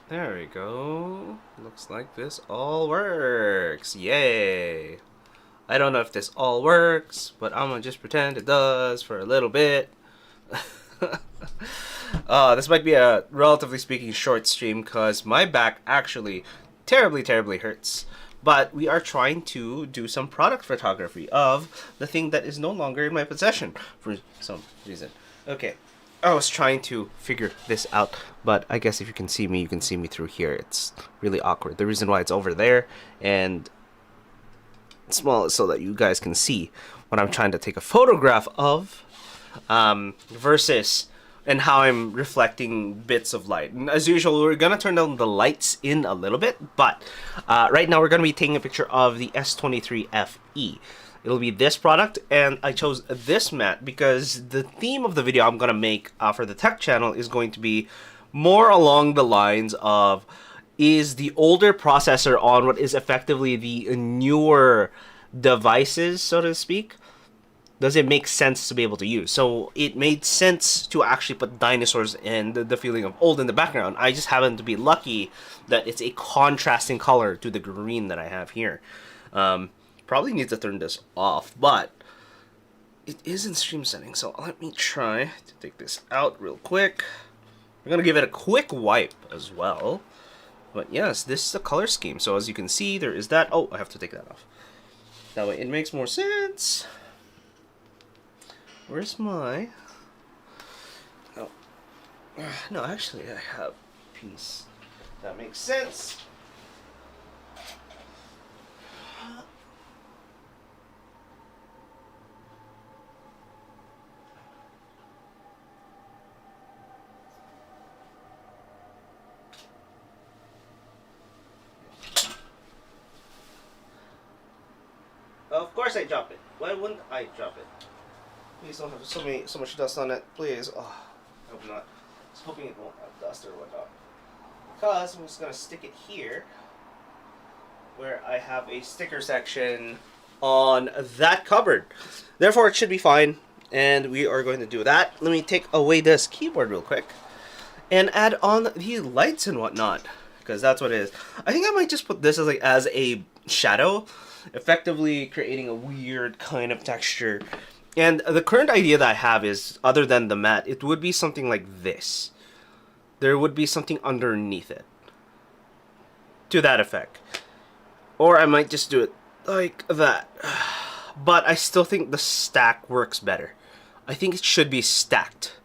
There we go. Looks like this all works. Yay! I don't know if this all works, but I'm gonna just pretend it does for a little bit. This might be a, relatively speaking, short stream because my back actually terribly hurts. But we are trying to do some product photography of the thing that is no longer in my possession for some reason. Okay, I was trying to figure this out, but I guess if you can see me, you can see me through here. It's really awkward. The reason why it's over there and small is so that you guys can see what I'm trying to take a photograph of, versus and how I'm reflecting bits of light. And as usual, we're gonna turn down the lights in a little bit, but right now we're gonna be taking a picture of the S23 FE. It'll be this product, and I chose this matte because the theme of the video I'm gonna make for the tech channel is going to be more along the lines of, is the older processor on what is effectively the newer devices, so to speak, does it make sense to be able to use? So it made sense to actually put dinosaurs and the feeling of old in the background. I just happen to be lucky that it's a contrasting color to the green that I have here. Probably need to turn this off, but it is in stream settings, so let me try to take this out real quick. We're gonna give it a quick wipe as well. But yes, this is the color scheme. So as you can see, there is that. Oh, I have to take that off. That way it makes more sense. Where's my... Oh. No, actually, I have a piece. That makes sense. Of course I drop it. Why wouldn't I drop it? Please don't have so much dust on it. Please. Oh, I hope not. I was hoping it won't have dust or whatnot. Because I'm just going to stick it here, where I have a sticker section on that cupboard. Therefore, it should be fine. And we are going to do that. Let me take away this keyboard real quick and add on the lights and whatnot, because that's what it is. I think I might just put this as a shadow, effectively creating a weird kind of texture. And the current idea that I have is, other than the matte, it would be something like this. There would be something underneath it, to that effect. Or I might just do it like that. But I still think the stack works better. I think it should be stacked.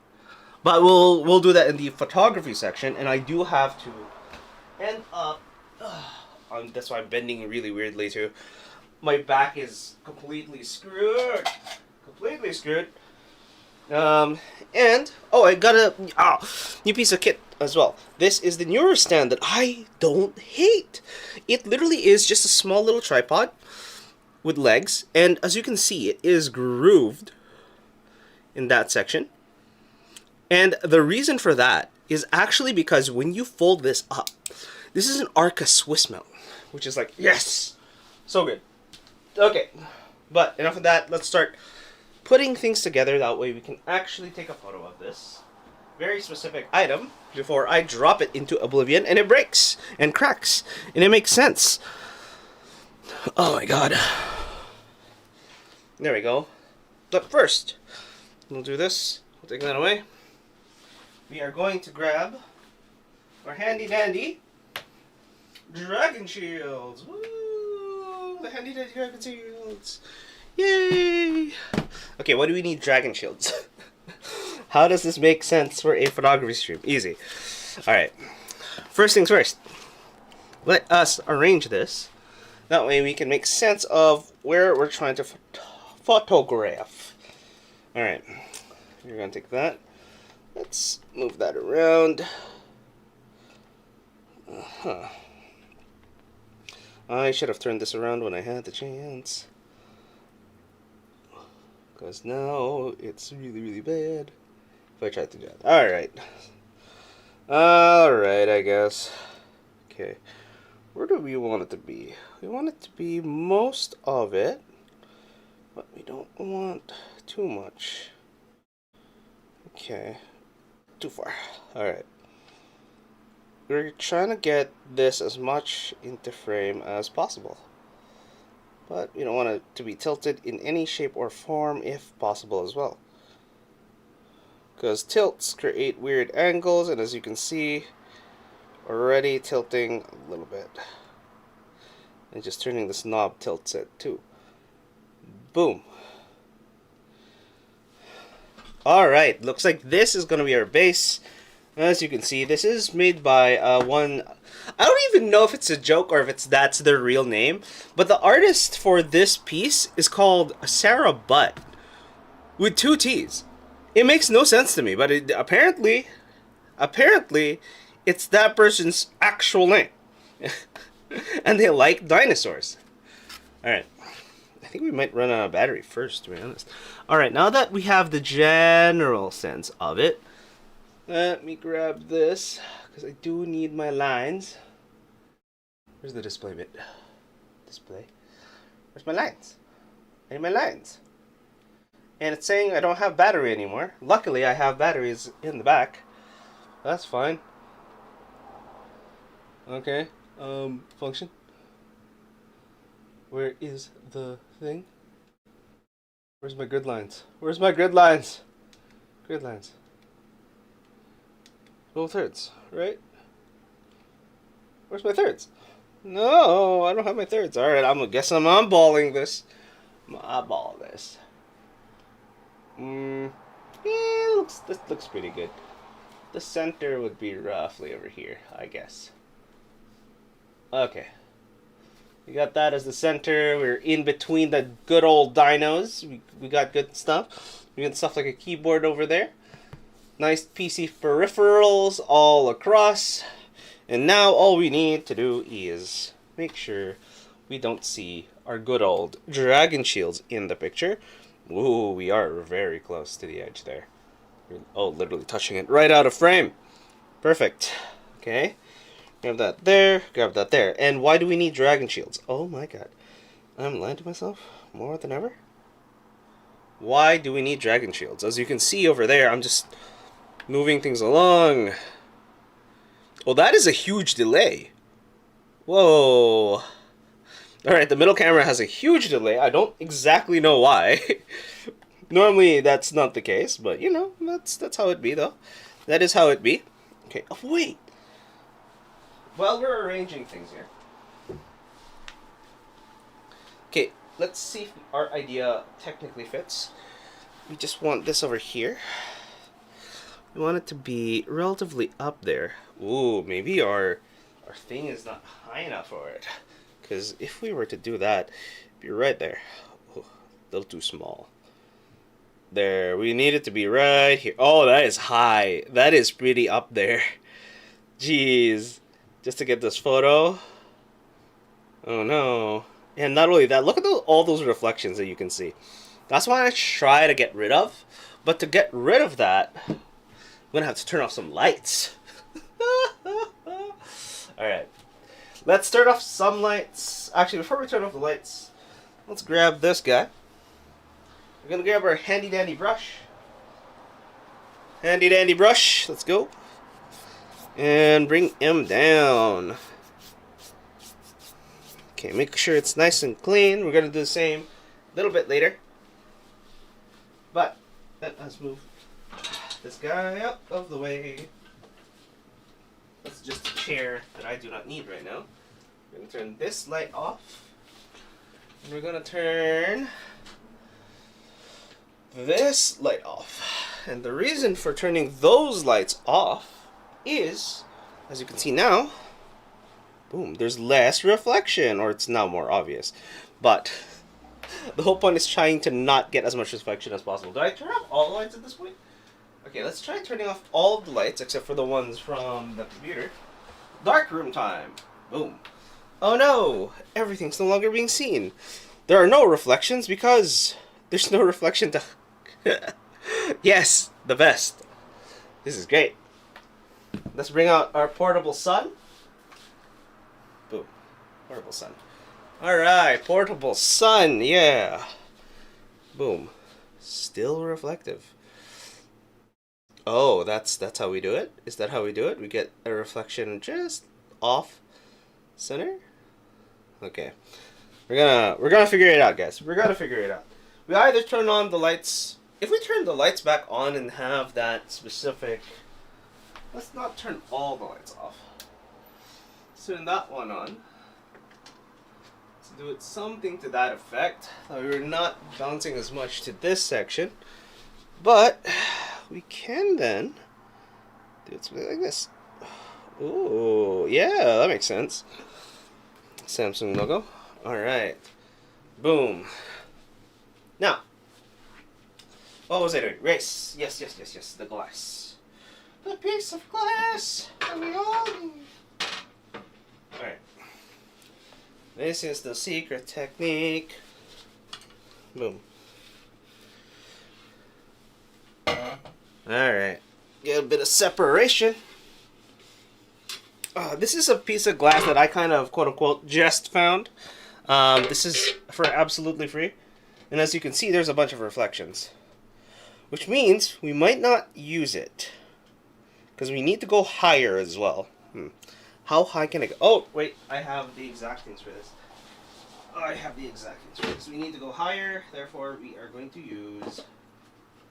But we'll do that in the photography section, and I do have to end up... that's why I'm bending really weirdly too. My back is completely screwed. Completely screwed. And oh, I got a new piece of kit as well. This is the newer stand that I don't hate. It literally is just a small little tripod with legs, and as you can see, it is grooved in that section. And the reason for that is actually because when you fold this up, this is an Arca Swiss mount, which is like, yes, so good. Okay, but enough of that. Let's start putting things together. That way we can actually take a photo of this very specific item before I drop it into oblivion and it breaks and cracks and it makes sense. Oh my god. There we go. But first, we'll do this. We'll take that away. We are going to grab our handy dandy dragon shields. Woo! The handy dandy dragon shields. Yay! Okay, what do we need dragon shields? How does this make sense for a photography stream? Easy. Alright. First things first. Let us arrange this. That way we can make sense of where we're trying to photograph. Alright. You're going to take that. Let's move that around. I should have turned this around when I had the chance. Because now it's really bad if I try to do that. Alright. Alright, I guess. Okay. Where do we want it to be? We want it to be most of it, but we don't want too much. Okay. too far. Alright. We're trying to get this as much into frame as possible. But you don't want it to be tilted in any shape or form if possible as well. Because tilts create weird angles, and as you can see, already tilting a little bit. And just turning this knob tilts it too. Boom. Alright, looks like this is going to be our base. As you can see, this is made by one... I don't even know if it's a joke or if that's their real name. But the artist for this piece is called Sarah Butt. With 2 T's. It makes no sense to me, but apparently, it's that person's actual name. And they like dinosaurs. Alright. I think we might run out of battery first, to be honest. Alright, now that we have the general sense of it, let me grab this, because I do need my lines. Where's the display bit? Display? Where's my lines? I need my lines. And it's saying I don't have battery anymore. Luckily, I have batteries in the back. That's fine. Okay. Function. Where is the thing? Where's my grid lines? Where's my grid lines? Grid lines. 12 thirds, right? Where's my thirds? No, I don't have my thirds. Alright, I'm eyeballing this. I'm gonna eyeball this. Yeah, this looks pretty good. The center would be roughly over here, I guess. Okay. We got that as the center. We're in between the good old dinos. We got good stuff. We got stuff like a keyboard over there. Nice PC peripherals all across. And now all we need to do is make sure we don't see our good old dragon shields in the picture. Ooh, we are very close to the edge there. Oh, literally touching it right out of frame. Perfect. Okay. Grab that there, grab that there. And why do we need dragon shields? Oh my god. I'm lying to myself more than ever. Why do we need dragon shields? As you can see over there, I'm just moving things along. Oh, that is a huge delay. Whoa. Alright, the middle camera has a huge delay. I don't exactly know why. Normally, that's not the case, but you know, that's how it be, though. That is how it be. Okay, oh, wait. While we're arranging things here. Okay, let's see if our idea technically fits. We just want this over here. We want it to be relatively up there. Ooh, maybe our thing is not high enough for it. Because if we were to do that, it'd be right there. Ooh, a little too small. There, we need it to be right here. Oh, that is high. That is pretty up there. Jeez. Just to get this photo. Oh no. And not only that, look at all those reflections that you can see. That's what I try to get rid of. But to get rid of that, I'm going to have to turn off some lights. Alright. Let's turn off some lights. Actually, before we turn off the lights, let's grab this guy. We're going to grab our handy dandy brush. Handy dandy brush. Let's go. And bring him down. Okay, make sure it's nice and clean. We're going to do the same a little bit later. But, let's move this guy out of the way. That's just a chair that I do not need right now. We're going to turn this light off. And we're going to turn this light off. And the reason for turning those lights off is, as you can see now, boom, there's less reflection, or it's now more obvious. But the whole point is trying to not get as much reflection as possible. Do I turn off all the lights at this point? Okay, let's try turning off all of the lights except for the ones from the computer. Dark room time. Boom. Oh no, everything's no longer being seen. There are no reflections because there's no reflection to... Yes, the best. This is great. Let's bring out our portable sun. Boom. Portable sun. Alright, portable sun, yeah. Boom. Still reflective. Oh, that's how we do it? Is that how we do it? We get a reflection just off center? Okay. We're gonna figure it out, guys. We're gonna figure it out. We either turn on the lights. If we turn the lights back on and have that specific, let's not turn all the lights off. Let's turn that one on. Let's do it something to that effect. We're not bouncing as much to this section, but we can then do it something like this. Ooh, yeah, that makes sense. Samsung logo. All right. Boom. Now, what was I doing? Race. Yes. The glass. The piece of glass that we all need. All right. This is the secret technique. Boom. All right. Get a bit of separation. This is a piece of glass that I kind of, quote unquote, just found. This is for absolutely free. And as you can see, there's a bunch of reflections. Which means we might not use it. Because we need to go higher as well. How high can I go? Oh, wait, I have the exact things for this. We need to go higher, therefore we are going to use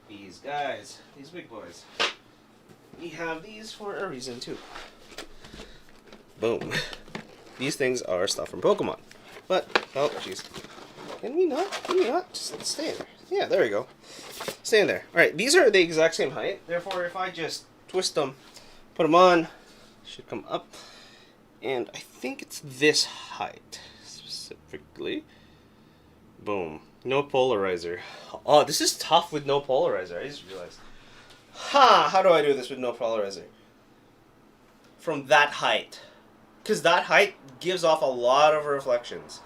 these guys. These big boys. We have these for a reason too. Boom. These things are stuff from Pokemon. But, oh, jeez. Can we not? Just stay in there. Yeah, there we go. Stay in there. Alright, these are the exact same height. Therefore, if I just twist them, put them on, should come up. And I think it's this height, specifically. Boom. No polarizer. Oh, this is tough with no polarizer. I just realized. How do I do this with no polarizer? From that height. Because that height gives off a lot of reflections.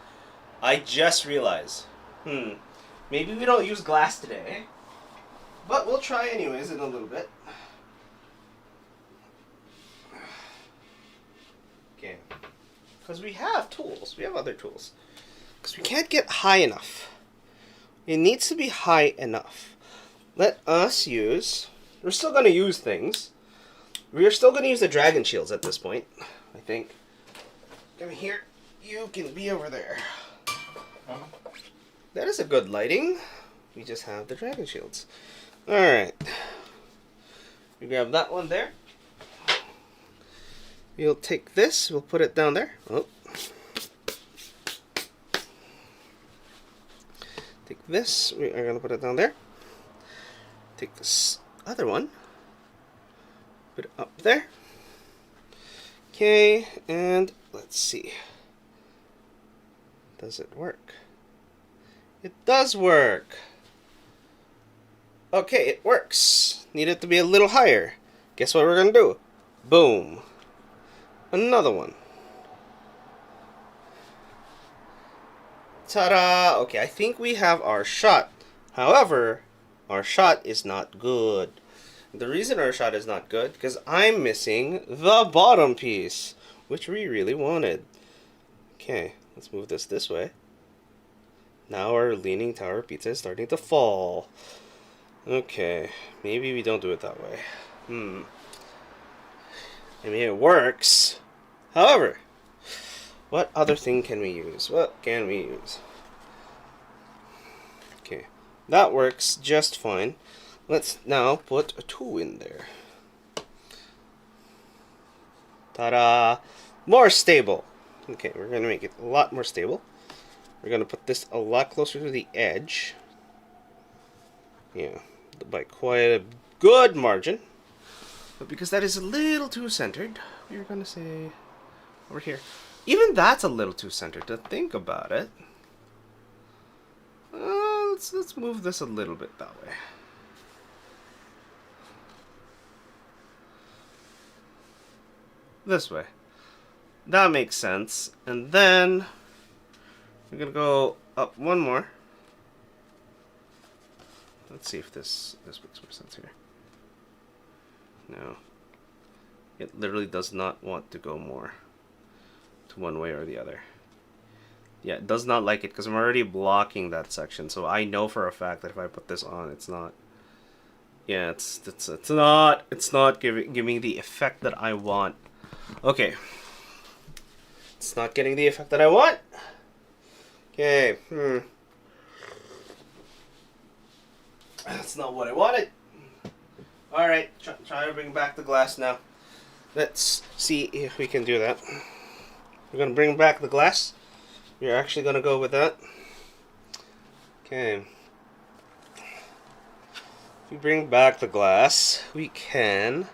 I just realized. Maybe we don't use glass today. But we'll try anyways in a little bit. Okay. Because we have tools. We have other tools. Because we can't get high enough. It needs to be high enough. Let us use... We're still going to use things. We are still going to use the dragon shields at this point, I think. Come here. You can be over there. That is a good lighting. We just have the dragon shields. Alright. We grab that one there. We'll take this. We'll put it down there. Oh. Take this. We are going to put it down there. Take this other one. Put it up there. Okay, and let's see. Does it work? It does work. Okay, it works. Need it to be a little higher. Guess what we're gonna do? Boom. Another one. Ta-da! Okay, I think we have our shot. However, our shot is not good. The reason our shot is not good, because I'm missing the bottom piece, which we really wanted. Okay, let's move this way. Now our leaning tower pizza is starting to fall. Okay, maybe we don't do it that way. I mean, it works. However, what other thing can we use? What can we use? Okay, that works just fine. Let's now put a 2 in there. Ta-da! More stable. Okay, we're going to make it a lot more stable. We're going to put this a lot closer to the edge. Yeah, by quite a good margin. But because that is a little too centered, we're going to say over here. Even that's a little too centered to think about it. Let's move this a little bit that way. This way. That makes sense. And then we're gonna go up one more. Let's see if this makes more sense here. No. It literally does not want to go more to one way or the other. Yeah, it does not like it because I'm already blocking that section. So I know for a fact that if I put this on, it's not Yeah, it's not giving the effect that I want. Okay. It's not getting the effect that I want. Okay. That's not what I wanted. Alright, try to bring back the glass now. Let's see if we can do that. We're gonna bring back the glass. We're actually gonna go with that. Okay. If we bring back the glass, we can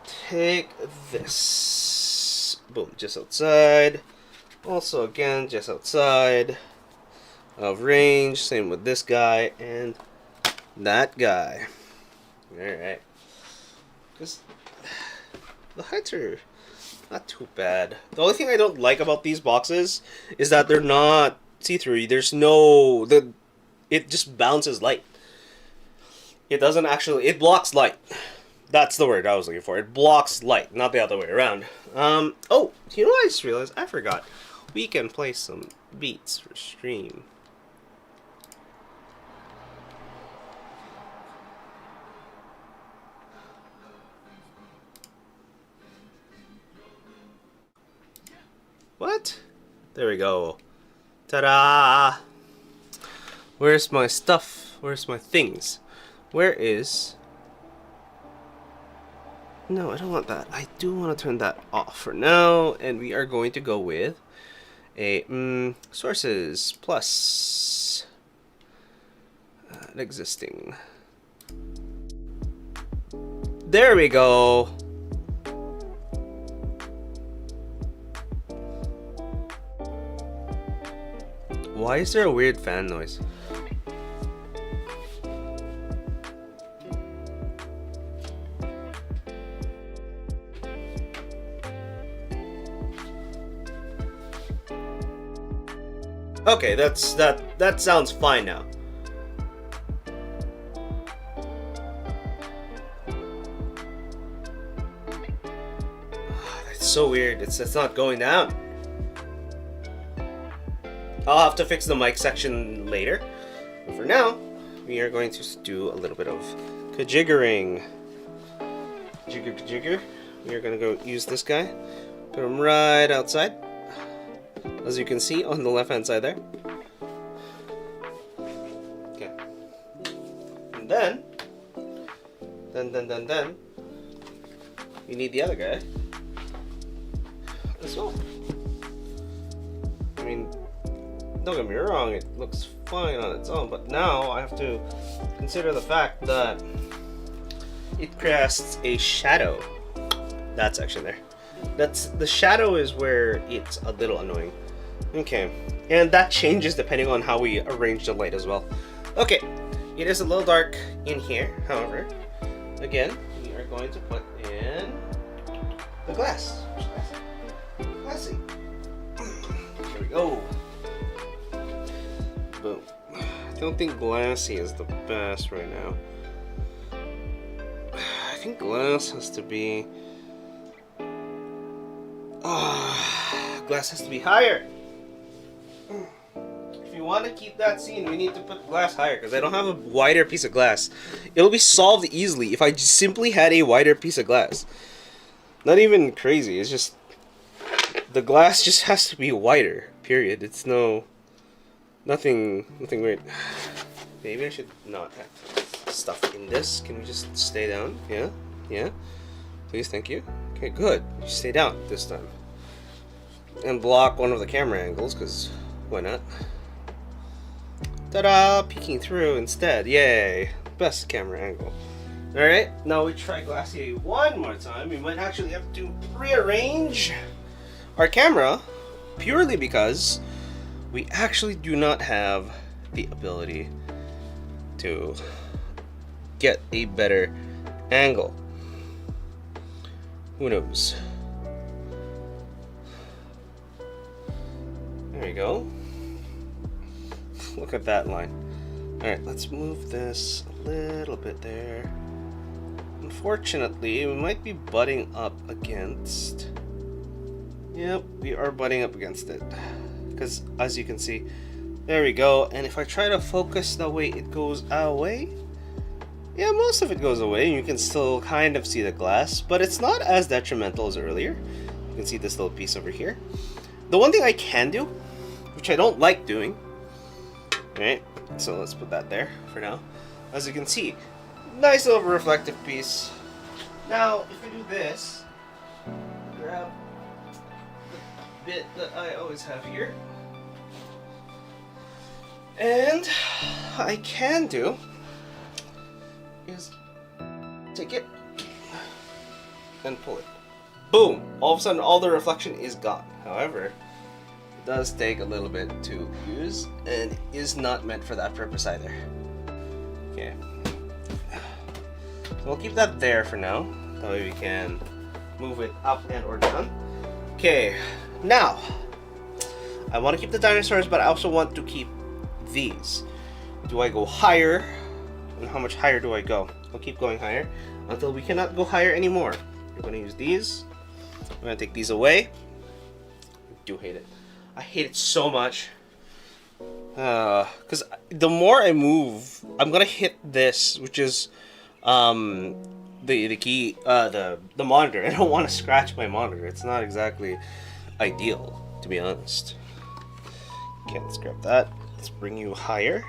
take this. Boom, just outside. Also, again, just outside of range. Same with this guy and that guy. Alright. Because the heights are not too bad. The only thing I don't like about these boxes is that they're not see-through. There's no... it just bounces light. It doesn't actually... It blocks light. That's the word I was looking for. It blocks light, not the other way around. Oh, you know what I just realized? I forgot. We can play some beats for stream. What? There we go. Ta-da! Where's my stuff? Where's my things? Where is... No, I don't want that. I do want to turn that off for now. And we are going to go with a sources plus existing. There we go. Why is there a weird fan noise? Okay, that sounds fine now. That's so weird. It's not going down. I'll have to fix the mic section later. But for now, we are going to do a little bit of kajiggering. Jigger. We are going to go use this guy. Put him right outside. As you can see on the left hand side there. Okay. And then we need the other guy as well. I mean, don't get me wrong, it looks fine on its own, but now I have to consider the fact that it casts a shadow. That section there. The shadow is where it's a little annoying. Okay, and that changes depending on how we arrange the light as well. Okay, it is a little dark in here, however, again, we are going to put in the glass. Classy. Here we go. Boom. I don't think glassy is the best right now. I think glass has to be... glass has to be higher. If you want to keep that scene, we need to put glass higher because I don't have a wider piece of glass. It'll be solved easily if I just simply had a wider piece of glass. Not even crazy, it's just the glass just has to be wider, period. It's nothing weird. Maybe I should not have stuff in this. Can we just stay down? Yeah. Please, thank you. Okay, good. You stay down this time. And block one of the camera angles, because why not? Ta-da! Peeking through instead. Yay! Best camera angle. Alright, now we try Glacier one more time. We might actually have to rearrange our camera purely because we actually do not have the ability to get a better angle. Who knows? There you go. Look at that line. Alright, let's move this a little bit there. Unfortunately, we might be butting up against... Yep, we are butting up against it. Because, as you can see, there we go. And if I try to focus the way it goes away, yeah, most of it goes away. You can still kind of see the glass, but it's not as detrimental as earlier. You can see this little piece over here. The one thing I can do, which I don't like doing, right? So let's put that there for now. As you can see, nice little reflective piece. Now, if I do this, grab the bit that I always have here, and I can do is take it and pull it. Boom! All of a sudden, all the reflection is gone. However, it does take a little bit to use and is not meant for that purpose either. Okay. So we'll keep that there for now. That way we can move it up and or down. Okay. Now, I want to keep the dinosaurs, but I also want to keep these. Do I go higher? And how much higher do I go? I'll keep going higher until we cannot go higher anymore. We're going to use these. I'm going to take these away. I do hate it. I hate it so much. Because the more I move, I'm going to hit this, which is the key, the monitor. I don't want to scratch my monitor. It's not exactly ideal, to be honest. Okay, let's grab that. Let's bring you higher.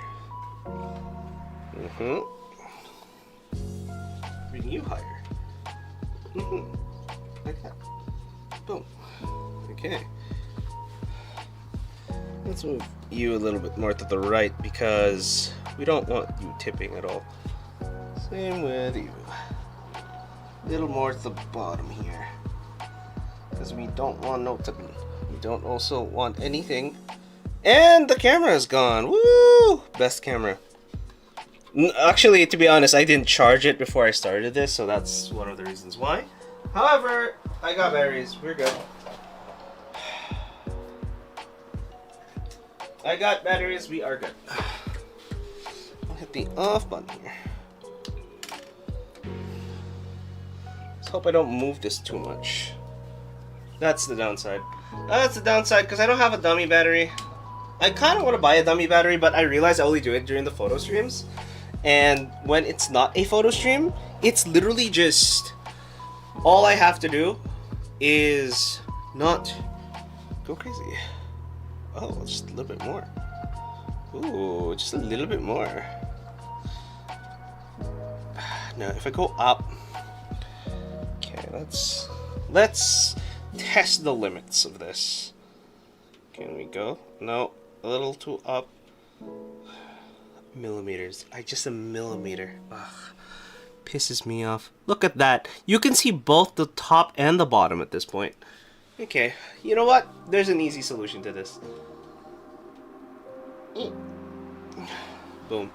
Bring you higher. Like that. Boom. Okay. Let's move you a little bit more to the right because we don't want you tipping at all. Same with you. A little more to the bottom here. Because we don't want no tipping. We don't also want anything. And the camera is gone. Woo! Best camera. Actually, to be honest, I didn't charge it before I started this, so that's one of the reasons why. However, I got batteries. We're good. I got batteries. We are good. I'll hit the off button here. Let's hope I don't move this too much. That's the downside. That's the downside because I don't have a dummy battery. I kind of want to buy a dummy battery, but I realize I only do it during the photo streams. And when it's not a photo stream, it's literally just all I have to do is not go crazy. Oh, just a little bit more. Ooh, just a little bit more. Now, if I go up, okay, let's test the limits of this. Can we go? No, a little too up. Millimeters. Just a millimeter. Ugh. Pisses me off. Look at that. You can see both the top and the bottom at this point. Okay, you know what? There's an easy solution to this. Boom.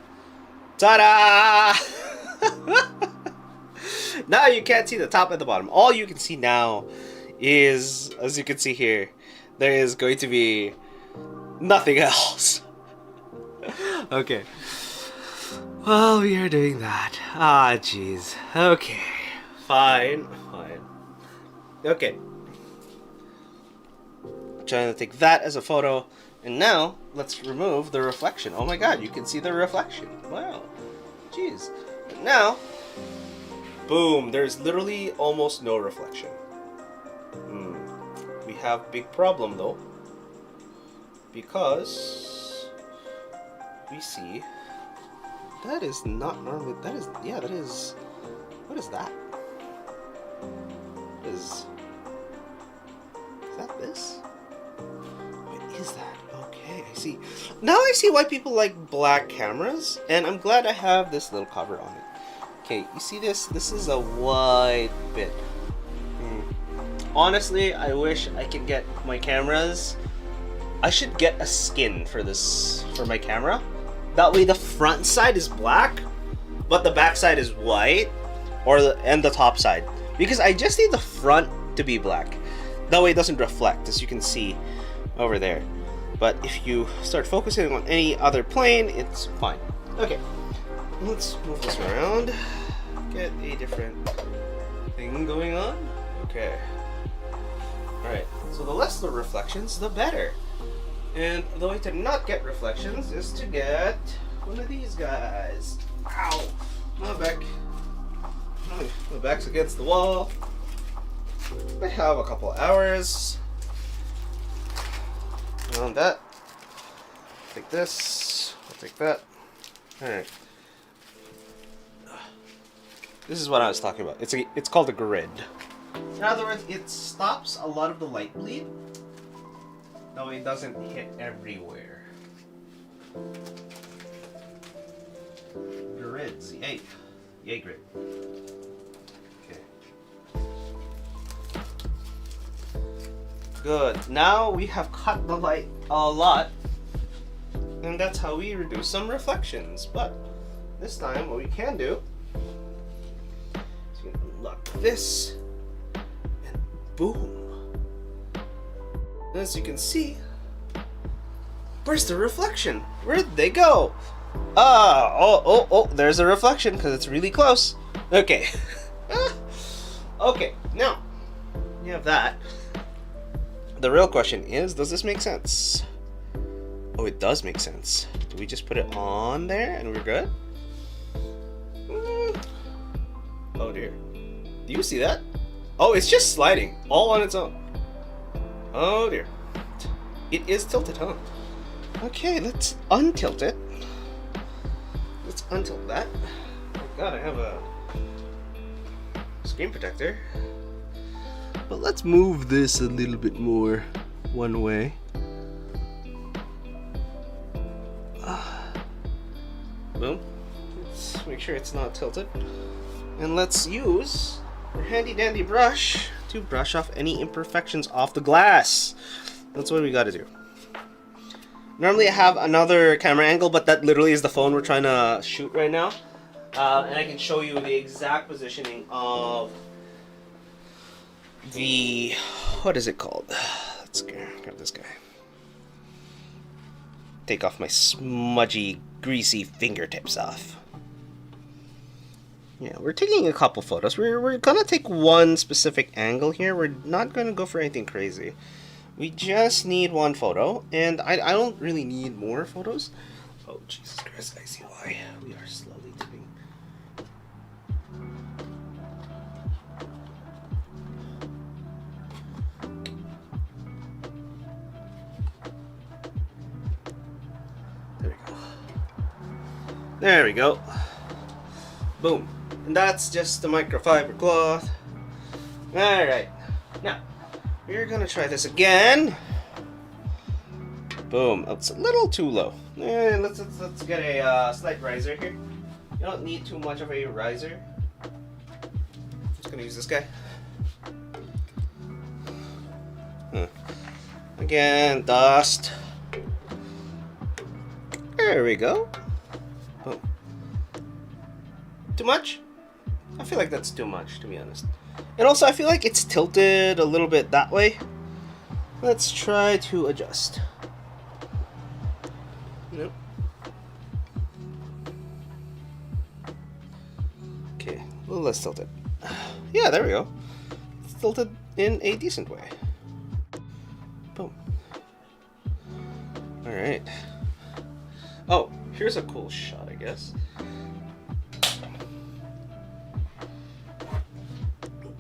Ta-da! Now you can't see the top and the bottom. All you can see now is, as you can see here, there is going to be nothing else. Okay. Well, we are doing that. Ah, jeez. Okay. Fine. Okay. Trying to take that as a photo. And now, let's remove the reflection. Oh my god, you can see the reflection. Wow. Jeez. And now, boom. There's literally almost no reflection. We have a big problem though. Because we see that is not normally, that is, yeah, that is, what is that? Is that this? What is that? Okay, I see. Now I see why people like black cameras, and I'm glad I have this little cover on it. Okay, you see this? This is a white bit. Honestly, I wish I could get my cameras. I should get a skin for this, for my camera. That way the front side is black, but the back side is white, and the top side. Because I just need the front to be black. That way it doesn't reflect, as you can see over there. But if you start focusing on any other plane, it's fine. Okay, let's move this around. Get a different thing going on. Okay. Alright, so the less the reflections, the better. And the way to not get reflections is to get one of these guys. Ow! My back's against the wall. I have a couple hours. On that. Take this. I'll take that. Alright. This is what I was talking about. It's called a grid. In other words, it stops a lot of the light bleed, though it doesn't hit everywhere. Grids, yay. Yay grid. Okay. Good. Now we have cut the light a lot, and that's how we reduce some reflections. But this time, what we can do is we can unlock this, and boom. As you can see, where's the reflection? Where'd they go? Oh, there's a reflection because it's really close. Okay. Okay, now you have that. The real question is, does this make sense? Oh, it does make sense. Do we just put it on there and we're good? Oh dear. Do you see that? Oh, it's just sliding all on its own. Oh dear. It is tilted, huh? Okay, let's untilt it. Let's untilt that. Oh god, I have a screen protector. But let's move this a little bit more one way. Boom. Let's make sure it's not tilted. And let's use our handy dandy brush to brush off any imperfections off the glass. That's what we gotta do. Normally I have another camera angle, but that literally is the phone we're trying to shoot right now. And I can show you the exact positioning of the, what is it called? Let's grab this guy. Take off my smudgy, greasy fingertips off. Yeah, we're taking a couple photos. We're gonna take one specific angle here. We're not gonna go for anything crazy. We just need one photo, and I don't really need more photos. Oh, Jesus Christ, I see why. We are slowly tipping. There we go. There we go. Boom. And that's just the microfiber cloth. Alright. Now, we're gonna try this again. Boom. Oh, it's a little too low. Let's get a slight riser here. You don't need too much of a riser. Just gonna use this guy. Again, dust. There we go. Boom. Too much? I feel like that's too much, to be honest. And also, I feel like it's tilted a little bit that way. Let's try to adjust. Nope. Okay, a little less tilted. Yeah, there we go. It's tilted in a decent way. Boom. Alright. Oh, here's a cool shot, I guess.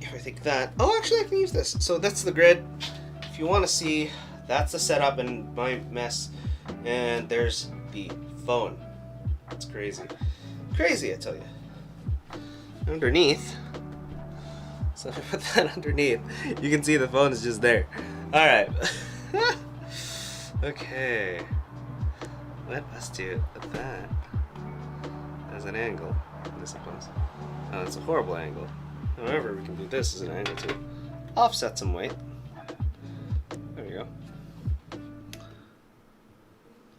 If I think that... Oh, actually, I can use this. So that's the grid. If you want to see, that's the setup and my mess. And there's the phone. It's crazy. Crazy, I tell you. Underneath. So if I put that underneath, you can see the phone is just there. Alright. Okay. Let us do that as an angle, I suppose. Oh, it's a horrible angle. However, we can do this as an angle to offset some weight. There we go.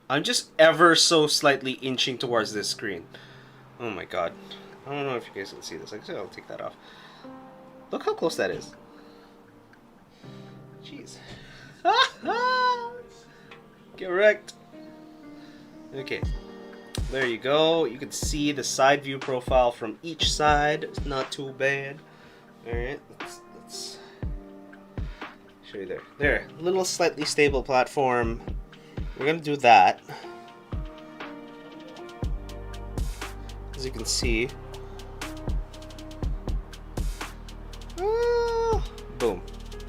I'm just ever so slightly inching towards this screen. Oh my god. I don't know if you guys can see this. Actually, I'll take that off. Look how close that is. Jeez. Get wrecked. Okay. There you go. You can see the side view profile from each side. It's not too bad. Alright, let's show you there. There, a little slightly stable platform. We're gonna do that. As you can see,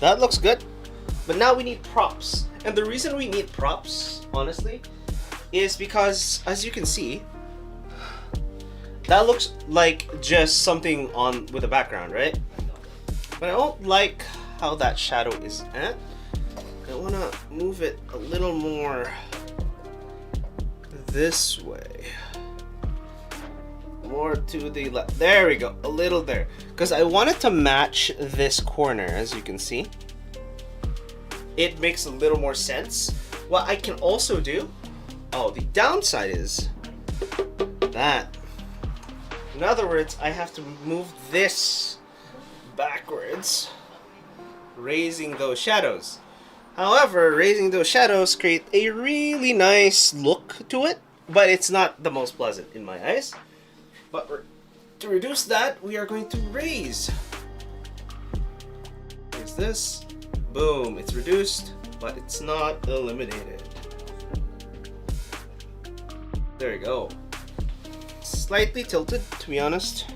That looks good. But now we need props. And the reason we need props, honestly, is because, as you can see, that looks like just something on with a background, right? But I don't like how that shadow is at. I want to move it a little more this way. More to the left. There we go. A little there. Because I want it to match this corner, as you can see. It makes a little more sense. What I can also do, oh, the downside is that. In other words, I have to move this backwards, raising those shadows. However, raising those shadows create a really nice look to it, but it's not the most pleasant in my eyes. But to reduce that, we are going to raise. Here's this. Boom, it's reduced, but it's not eliminated. There you go. Slightly tilted, to be honest,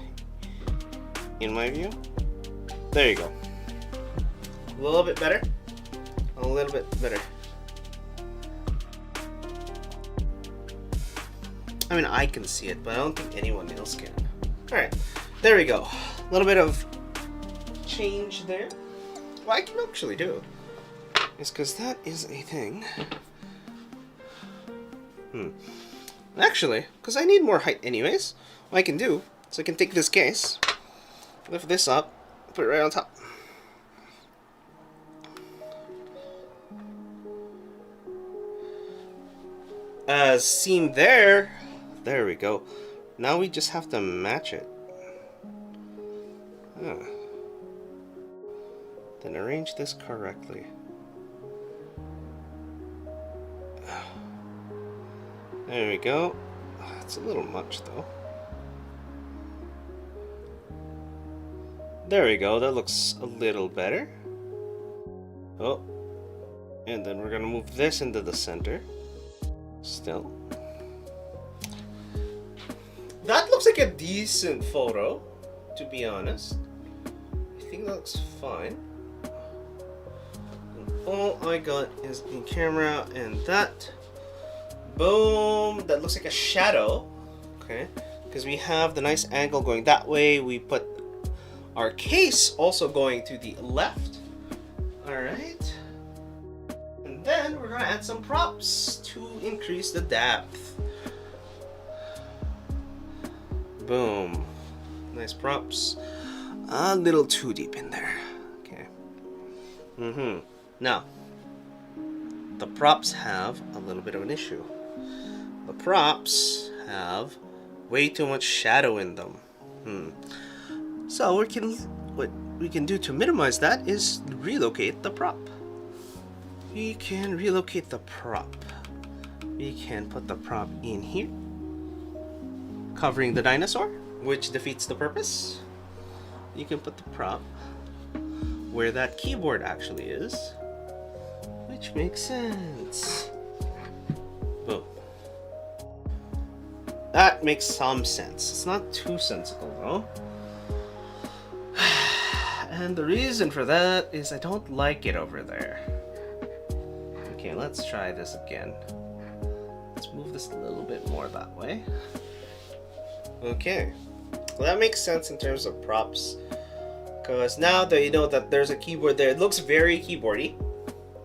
in my view. There you go. A little bit better. A little bit better. I mean, I can see it, but I don't think anyone else can. Alright, there we go. A little bit of change there. What I can actually do is, because that is a thing. Actually, because I need more height anyways, what I can do is I can take this case, lift this up, put it right on top. As seen there, there we go. Now we just have to match it. Then arrange this correctly. There we go. It's a little much though. There we go. That looks a little better. Oh. And then we're gonna move this into the center. Still. That looks like a decent photo, to be honest. I think that looks fine. And all I got is in camera and that. Boom! That looks like a shadow. Okay. Because we have the nice angle going that way. We put our case also going to the left. Alright. And then we're going to add some props to increase the depth. Boom. Nice props. A little too deep in there. Okay. Now, the props have a little bit of an issue. The props have way too much shadow in them. So what we can do to minimize that is relocate the prop. We can relocate the prop. We can put the prop in here, covering the dinosaur, which defeats the purpose. You can put the prop where that keyboard actually is, which makes sense. Boom. That makes some sense. It's not too sensical though. And the reason for that is I don't like it over there. Okay, let's try this again. Let's move this a little bit more that way. Okay. Well, that makes sense in terms of props. Because now that you know that there's a keyboard there, it looks very keyboardy.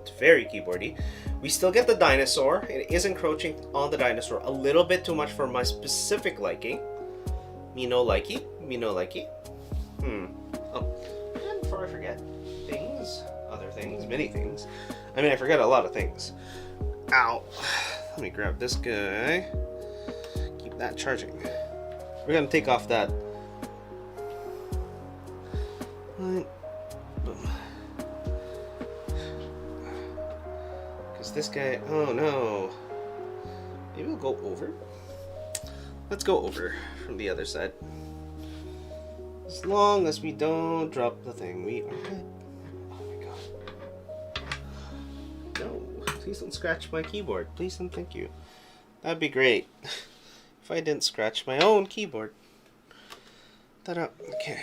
It's very keyboardy. We still get the dinosaur. It is encroaching on the dinosaur a little bit too much for my specific liking. Me no likey. Me no likey. Oh, and before I forget, other things, many things. I mean, I forget a lot of things. Ow. Let me grab this guy. Keep that charging. We're gonna take off that. Boom. Because this guy, oh no. Maybe we'll go over. Let's go over from the other side. As long as we don't drop the thing, we are good. Oh my god. No, please don't scratch my keyboard. Please and thank you. That'd be great. If I didn't scratch my own keyboard. Ta-da. Okay.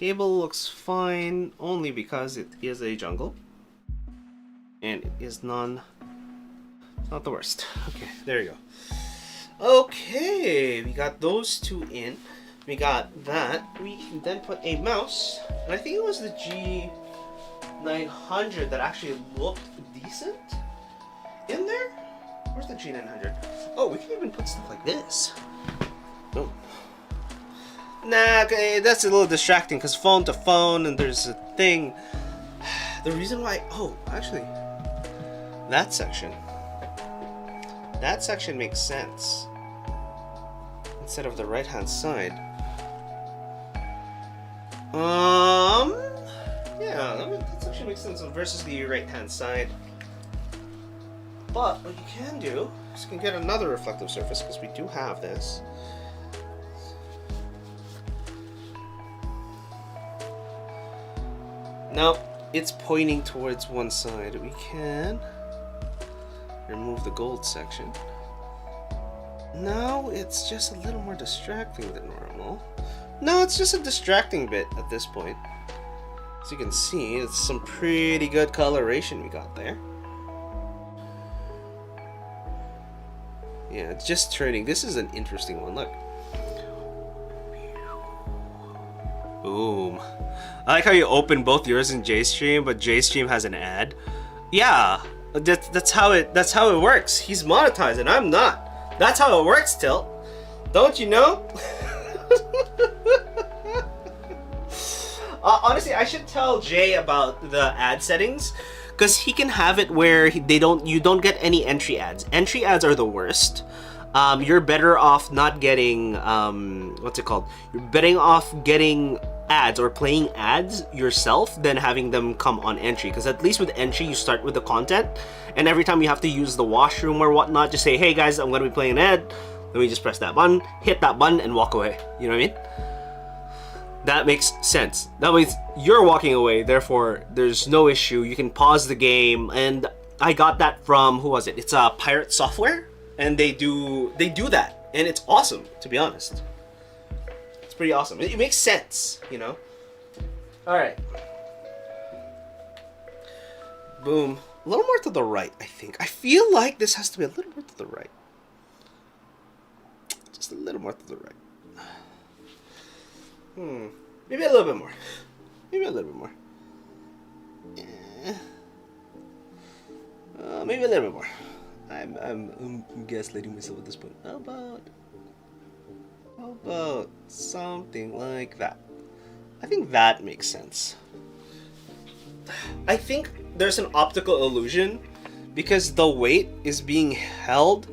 Cable looks fine only because it is a jungle. And it is not the worst. Okay, there you go. Okay, we got those two in. We got that. We can then put a mouse. And I think it was the G900 that actually looked decent in there. Where's the G900? Oh, we can even put stuff like this. Oh. Nah, okay, that's a little distracting because phone to phone and there's a thing. The reason why, oh, actually, that section makes sense. Instead of the right-hand side. Yeah, that section makes sense versus the right-hand side. But what you can do is you can get another reflective surface because we do have this. Now it's pointing towards one side. We can remove the gold section. Now it's just a little more distracting than normal. No, it's just a distracting bit at this point. As you can see, it's some pretty good coloration we got there. Yeah, it's just turning. This is an interesting one. Look. Boom. I like how you open both yours and JStream, but JStream has an ad. Yeah, that's how it works. He's monetized and I'm not. That's how it works, Tilt. Don't you know? Honestly, I should tell Jay about the ad settings, because he can have it where you don't get any entry ads. Entry ads are the worst. You're better off not getting what's it called? You're better off getting ads or playing ads yourself than having them come on entry, because at least with entry you start with the content, and every time you have to use the washroom or whatnot, just say, hey guys, I'm going to be playing an ad. Let me just press that button, hit that button, and walk away. You know what I mean? That makes sense. That means you're walking away, therefore there's no issue. You can pause the game, and I got that from, who was it? It's Pirate Software, and they do that, and it's awesome, to be honest. It's pretty awesome. It makes sense, you know? Alright. Boom. A little more to the right, I think. I feel like this has to be a little more to the right. Just a little more to the right. Maybe a little bit more. Maybe a little bit more. Yeah. Maybe a little bit more. I'm gaslighting myself at this point. How about something like that? I think that makes sense. I think there's an optical illusion because the weight is being held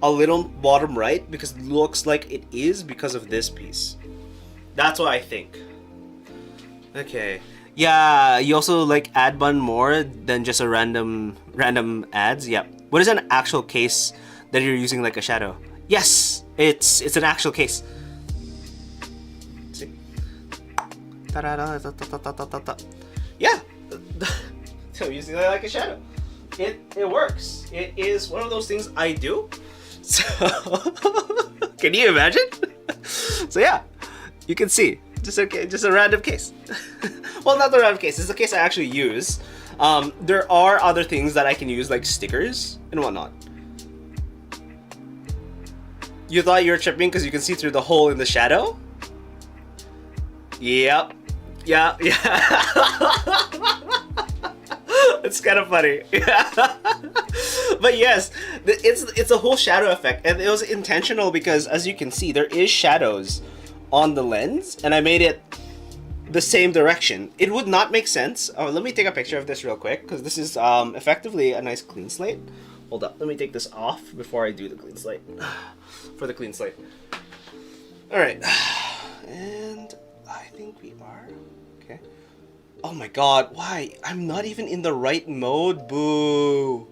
a little bottom right because it looks like it is because of this piece. That's what I think. Okay. Yeah, you also like ad button more than just a random ads. Yep. What is an actual case that you're using like a shadow? Yes, it's an actual case. See? Yeah. I'm using it like a shadow. It works. It is one of those things I do. So can you imagine? So yeah. You can see, just a random case. Well, not the random case. It's a case I actually use. There are other things that I can use, like stickers and whatnot. You thought you were tripping because you can see through the hole in the shadow? Yep. Yeah. It's kind of funny. But yes, it's a whole shadow effect, and it was intentional because, as you can see, there is shadows on the lens, and I made it the same direction. It would not make sense. Oh, let me take a picture of this real quick because this is effectively a nice clean slate. Hold up, let me take this off before I do the clean slate. For the clean slate. Alright, and I think we are okay. Oh my god, why? I'm not even in the right mode. Boo.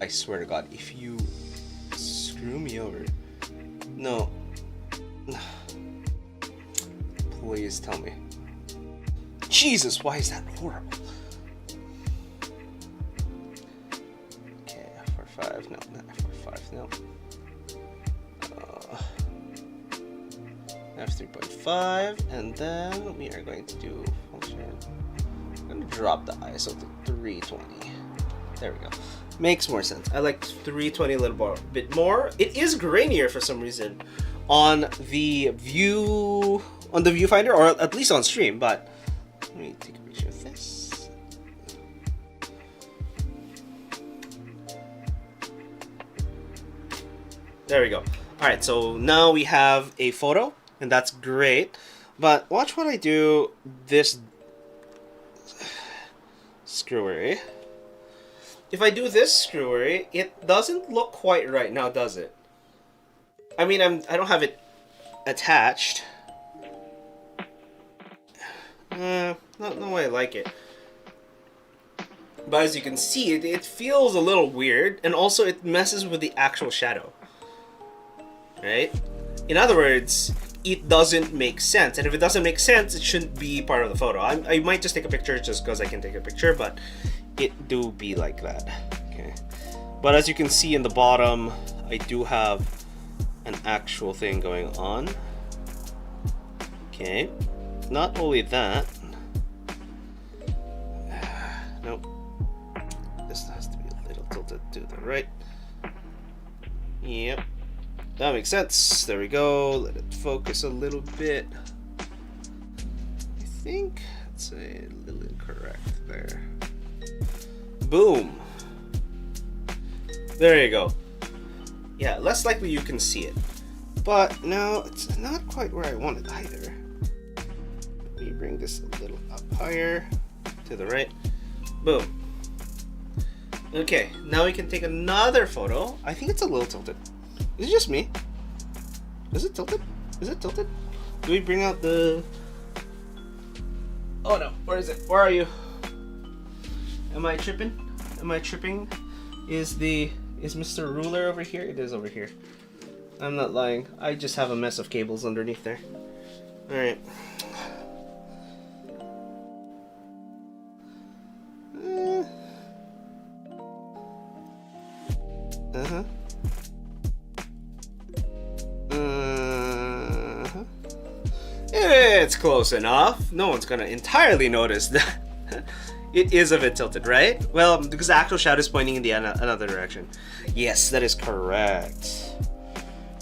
I swear to god, if you screw me over. No. Please tell me. Jesus, why is that horrible? Okay, F45, no, not F45, no. f3.5, and then we are going to do function. I'm going to drop the ISO to 320. There we go. Makes more sense. I like 320 a little bit more. It is grainier for some reason on the viewfinder, or at least on stream, but let me take a picture of this. There we go. Alright, so now we have a photo, and that's great. But watch what I do this screwery. If I do this screwery, it doesn't look quite right now, does it? I mean, I don't have it attached. Not the way I like it. But as you can see, it feels a little weird, and also it messes with the actual shadow. Right? In other words, it doesn't make sense. And if it doesn't make sense, it shouldn't be part of the photo. I might just take a picture just because I can take a picture, but it do be like that. Okay. But as you can see in the bottom, I do have an actual thing going on. Okay. Not only that. Nope. This has to be a little tilted to the right. Yep. That makes sense. There we go. Let it focus a little bit. I think it's a little incorrect there. Boom. There you go. Yeah, less likely you can see it. But now it's not quite where I want it either. Let me bring this a little up higher to the right. Boom. Okay, now we can take another photo. I think it's a little tilted. Is it just me? Is it tilted? Is it tilted? Do we bring out the... Oh no, where is it? Where are you? Am I tripping? Am I tripping? Is Mr. Ruler over here? It is over here. I'm not lying. I just have a mess of cables underneath there. Alright. Uh-huh. It's close enough. No one's gonna entirely notice that. It is a bit tilted, right? Well, because the actual shadow is pointing in the another direction. Yes, that is correct.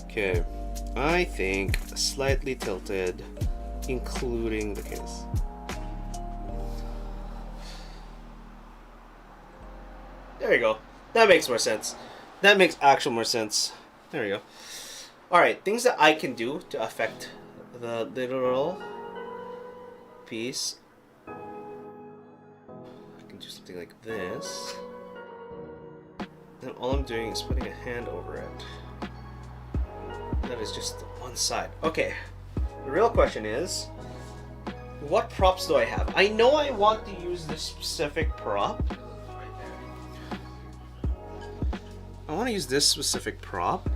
Okay, I think slightly tilted, including the case. There you go. That makes more sense. That makes actual more sense. There you go. Alright, things that I can do to affect the literal piece. I can do something like this. Then all I'm doing is putting a hand over it. That is just one side. Okay, the real question is, what props do I have? I know I want to use this specific prop. I want to use this specific prop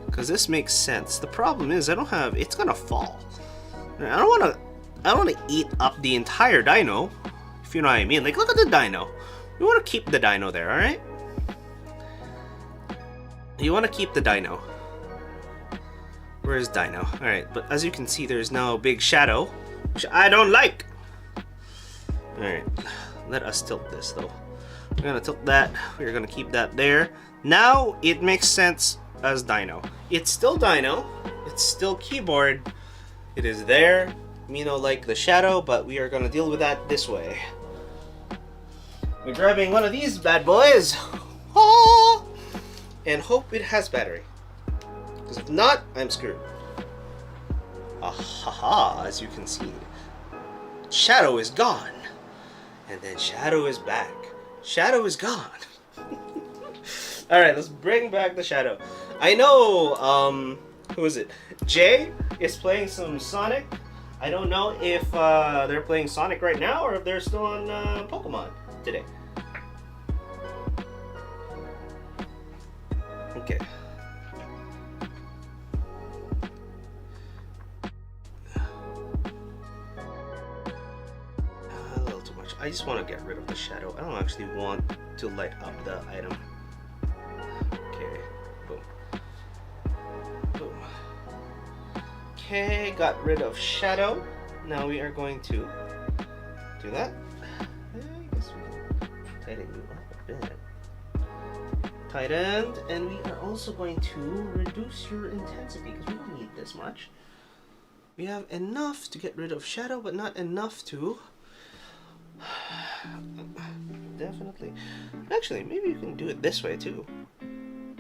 because this makes sense. The problem is I don't have. It's gonna fall. I don't want to eat up the entire dyno, if you know what I mean. Like, look at the dyno. We want to keep the dyno there, all right? You want to keep the dyno. Where is dyno? All right, but as you can see, there's now a big shadow, which I don't like. All right, let us tilt this though. We're gonna tilt that. We're gonna keep that there. Now it makes sense as dyno. It's still dyno. It's still keyboard. It is there. Mino like the shadow, but we are gonna deal with that this way. We're grabbing one of these bad boys. Ah! And hope it has battery. Because if not, I'm screwed. Ahaha, as you can see. Shadow is gone. And then shadow is back. Shadow is gone. Alright, let's bring back the shadow. I know, who is it? Jay is playing some Sonic. I don't know if they're playing Sonic right now or if they're still on Pokemon today. Okay. A little too much. I just want to get rid of the shadow. I don't actually want to light up the item. Okay. Boom. Boom. Okay, got rid of shadow. Now we are going to do that. I guess we can tighten you up a bit. Tightened, and we are also going to reduce your intensity because we don't need this much. We have enough to get rid of shadow, but not enough to... Definitely. Actually, maybe you can do it this way too.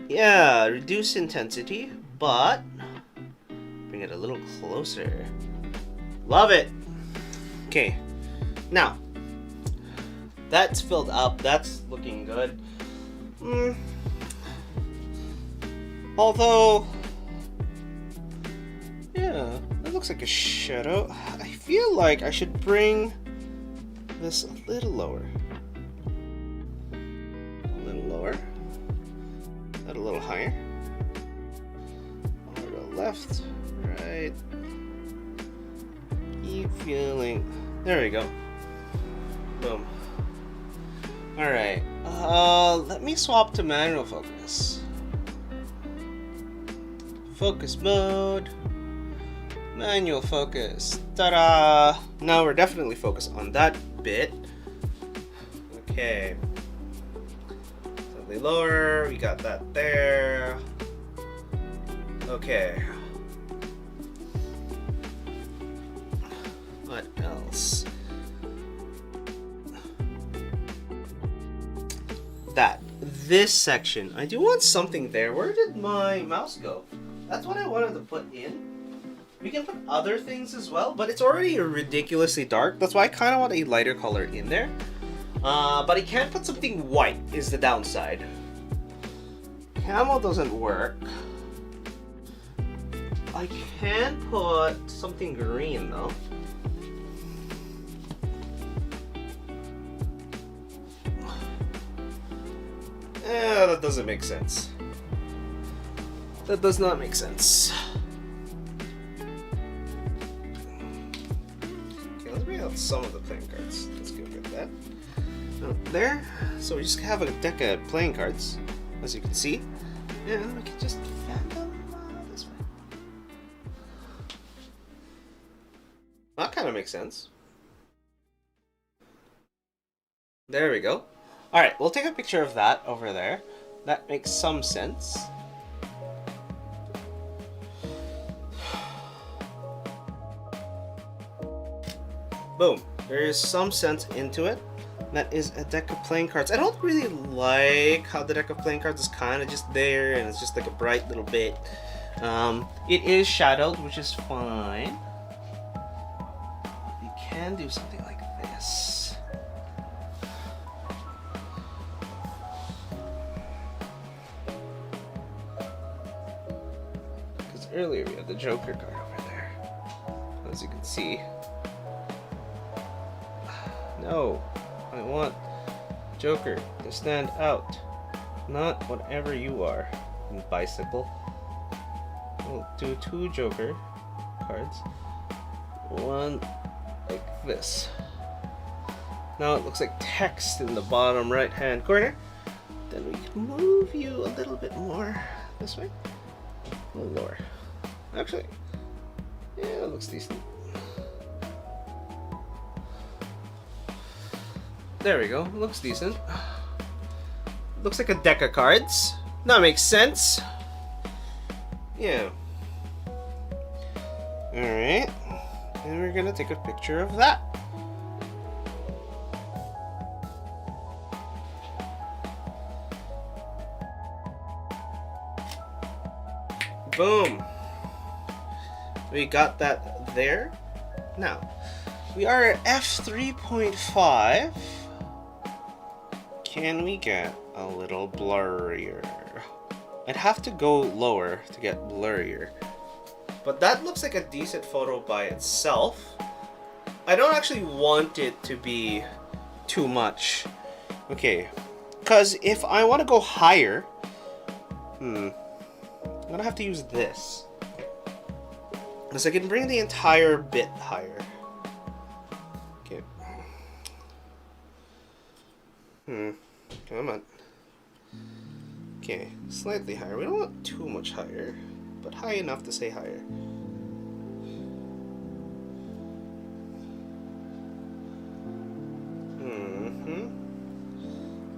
Yeah, reduce intensity, but bring it a little closer. Love it. Okay, now that's filled up. That's looking good. Although, yeah, that looks like a shadow. I feel like I should bring this a little lower. A little lower. That a little higher. Over to the left, right. Keep feeling. There we go. Boom. Alright. Let me swap to manual focus. Focus mode. Manual focus. Ta-da! Now we're definitely focused on that bit. Okay. Slightly lower. We got that there. Okay. What else? This section. I do want something there. Where did my mouse go? That's what I wanted to put in. We can put other things as well, but it's already ridiculously dark. That's why I kind of want a lighter color in there. But I can't put something white is the downside. Camel doesn't work. I can put something green though. Yeah, that doesn't make sense. That does not make sense. Okay, let's bring out some of the playing cards. Let's go get that. There. So we just have a deck of playing cards, as you can see. And we can just fan them this way. That kind of makes sense. There we go. Alright, we'll take a picture of that over there. That makes some sense. Boom. There is some sense into it. That is a deck of playing cards. I don't really like how the deck of playing cards is kind of just there and it's just like a bright little bit. It is shadowed, which is fine. You can do something like this. Earlier we had the Joker card over there, as you can see. No, I want Joker to stand out, not whatever you are. Bicycle. We'll do 2 Joker cards. One like this. Now it looks like text in the bottom right hand corner. Then we can move you a little bit more this way. A little lower. Actually, yeah, it looks decent. There we go. It looks decent. Looks like a deck of cards. That makes sense. Yeah. Alright. And we're gonna take a picture of that. Boom. We got that there. Now, we are at f3.5. Can we get a little blurrier? I'd have to go lower to get blurrier. But that looks like a decent photo by itself. I don't actually want it to be too much. Okay, because if I want to go higher, I'm gonna have to use this. Because I can bring the entire bit higher. Okay. Come on. Okay, slightly higher. We don't want too much higher, but high enough to say higher.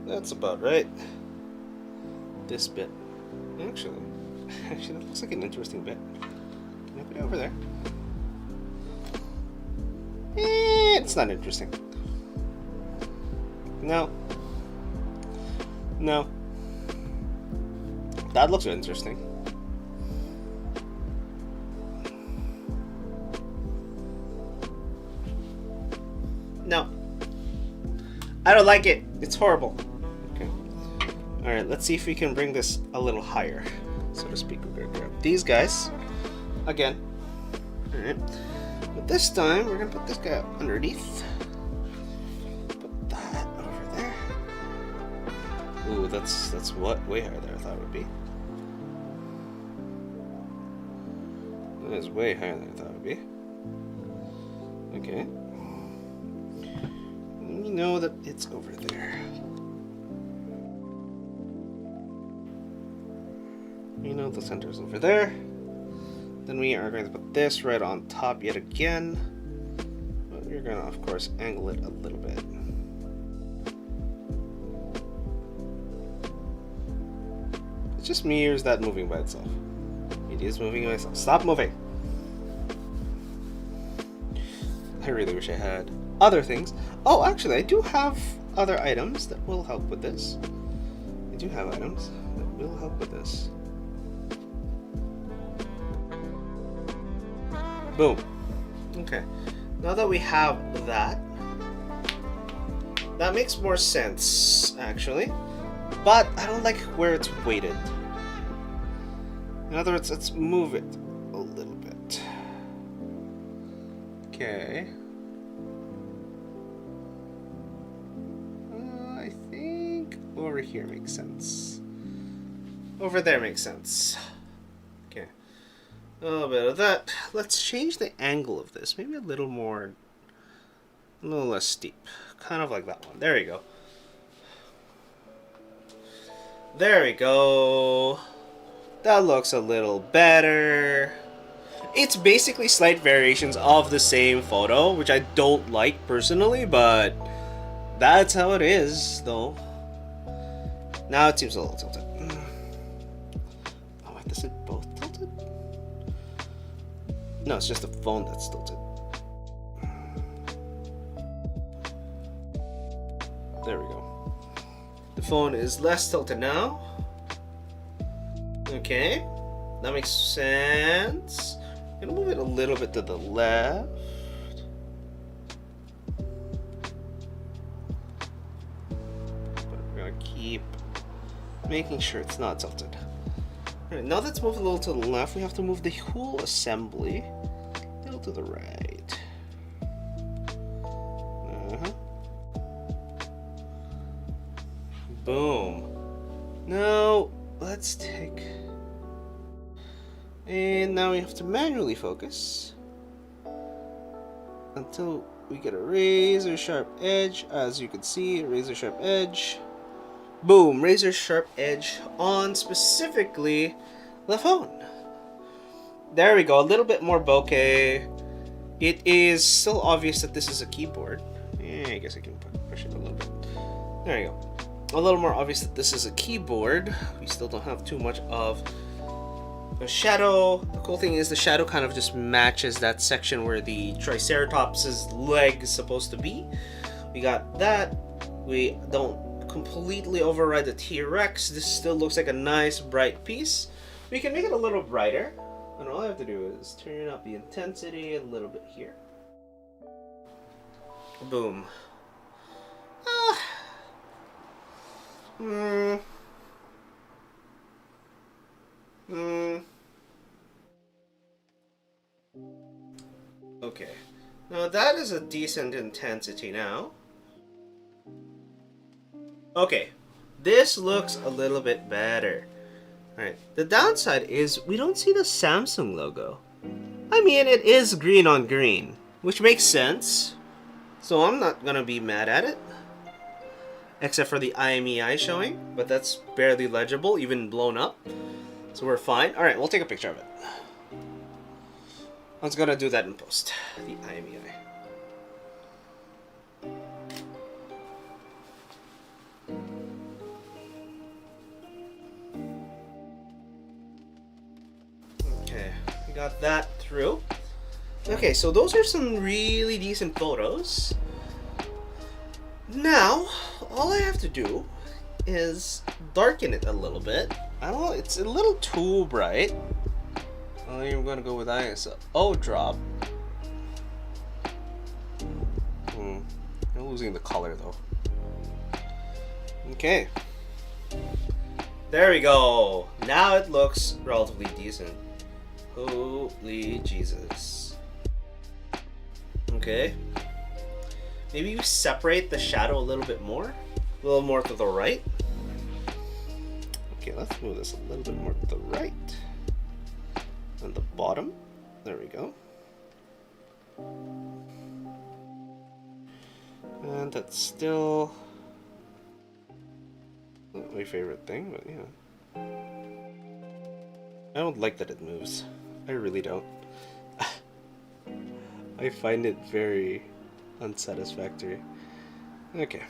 That's about right. This bit. Actually, that looks like an interesting bit. Can I put it over there? It's not interesting. No. No. That looks interesting. No. I don't like it. It's horrible. Okay. Alright, let's see if we can bring this a little higher, so to speak. We're gonna grab these guys. Again. Alright. But this time, we're gonna put this guy underneath. Put that over there. Ooh, that's what? Way higher than I thought it would be. That is way higher than I thought it would be. Okay. We know that it's over there. We know the center's over there. Then we are going to put this right on top yet again. But we're going to, of course, angle it a little bit. It's just me, or is that moving by itself? It is moving by itself. Stop moving! I really wish I had other things. Oh, actually, I do have other items that will help with this. I do have items that will help with this. Boom. Okay. Now that we have that, that makes more sense, actually. But I don't like where it's weighted. In other words, let's move it a little bit. Okay. I think over here makes sense. Over there makes sense. Okay. A little bit of that. Let's change the angle of this. Maybe a little more, a little less steep. Kind of like that one. There we go. There we go. That looks a little better. It's basically slight variations of the same photo, which I don't like personally, but that's how it is, though. Now it seems a little tilted. Oh, wait, is it both tilted? No, it's just the phone that's tilted. There we go. The phone is less tilted now. Okay, that makes sense. I'm gonna move it a little bit to the left. But we're gonna keep making sure it's not tilted. Alright, now that's moved a little to the left. We have to move the whole assembly a little to the right. Boom. Now, let's take... And now we have to manually focus until we get a razor sharp edge. As you can see, a razor sharp edge. Boom, razor sharp edge on specifically the phone. There we go, a little bit more bokeh. It is still obvious that this is a keyboard. I guess I can push it a little bit. There you go. A little more obvious that this is a keyboard. We still don't have too much of a shadow. The cool thing is the shadow kind of just matches that section where the Triceratops' leg is supposed to be. We got that. We don't completely override the T-Rex. This still looks like a nice bright piece. We can make it a little brighter, and all I have to do is turn up the intensity a little bit here. Boom. Okay, now that is a decent intensity now. Okay, this looks a little bit better. Alright, the downside is we don't see the Samsung logo. I mean, it is green on green, which makes sense. So I'm not gonna be mad at it. Except for the IMEI showing, but that's barely legible, even blown up. So we're fine. Alright, we'll take a picture of it. I was gonna do that in post. The IMEI. got that through. Okay, so those are some really decent photos. Now, all I have to do is darken it a little bit. I don't know, it's a little too bright. I'm gonna go with ISO drop. I'm losing the color though. Okay. There we go. Now it looks relatively decent. Holy Jesus. Okay. Maybe you separate the shadow a little bit more. A little more to the right. Okay, let's move this a little bit more to the right. And the bottom. There we go. And that's still not my favorite thing, but yeah. I don't like that it moves. I really don't. I find it very unsatisfactory. Okay.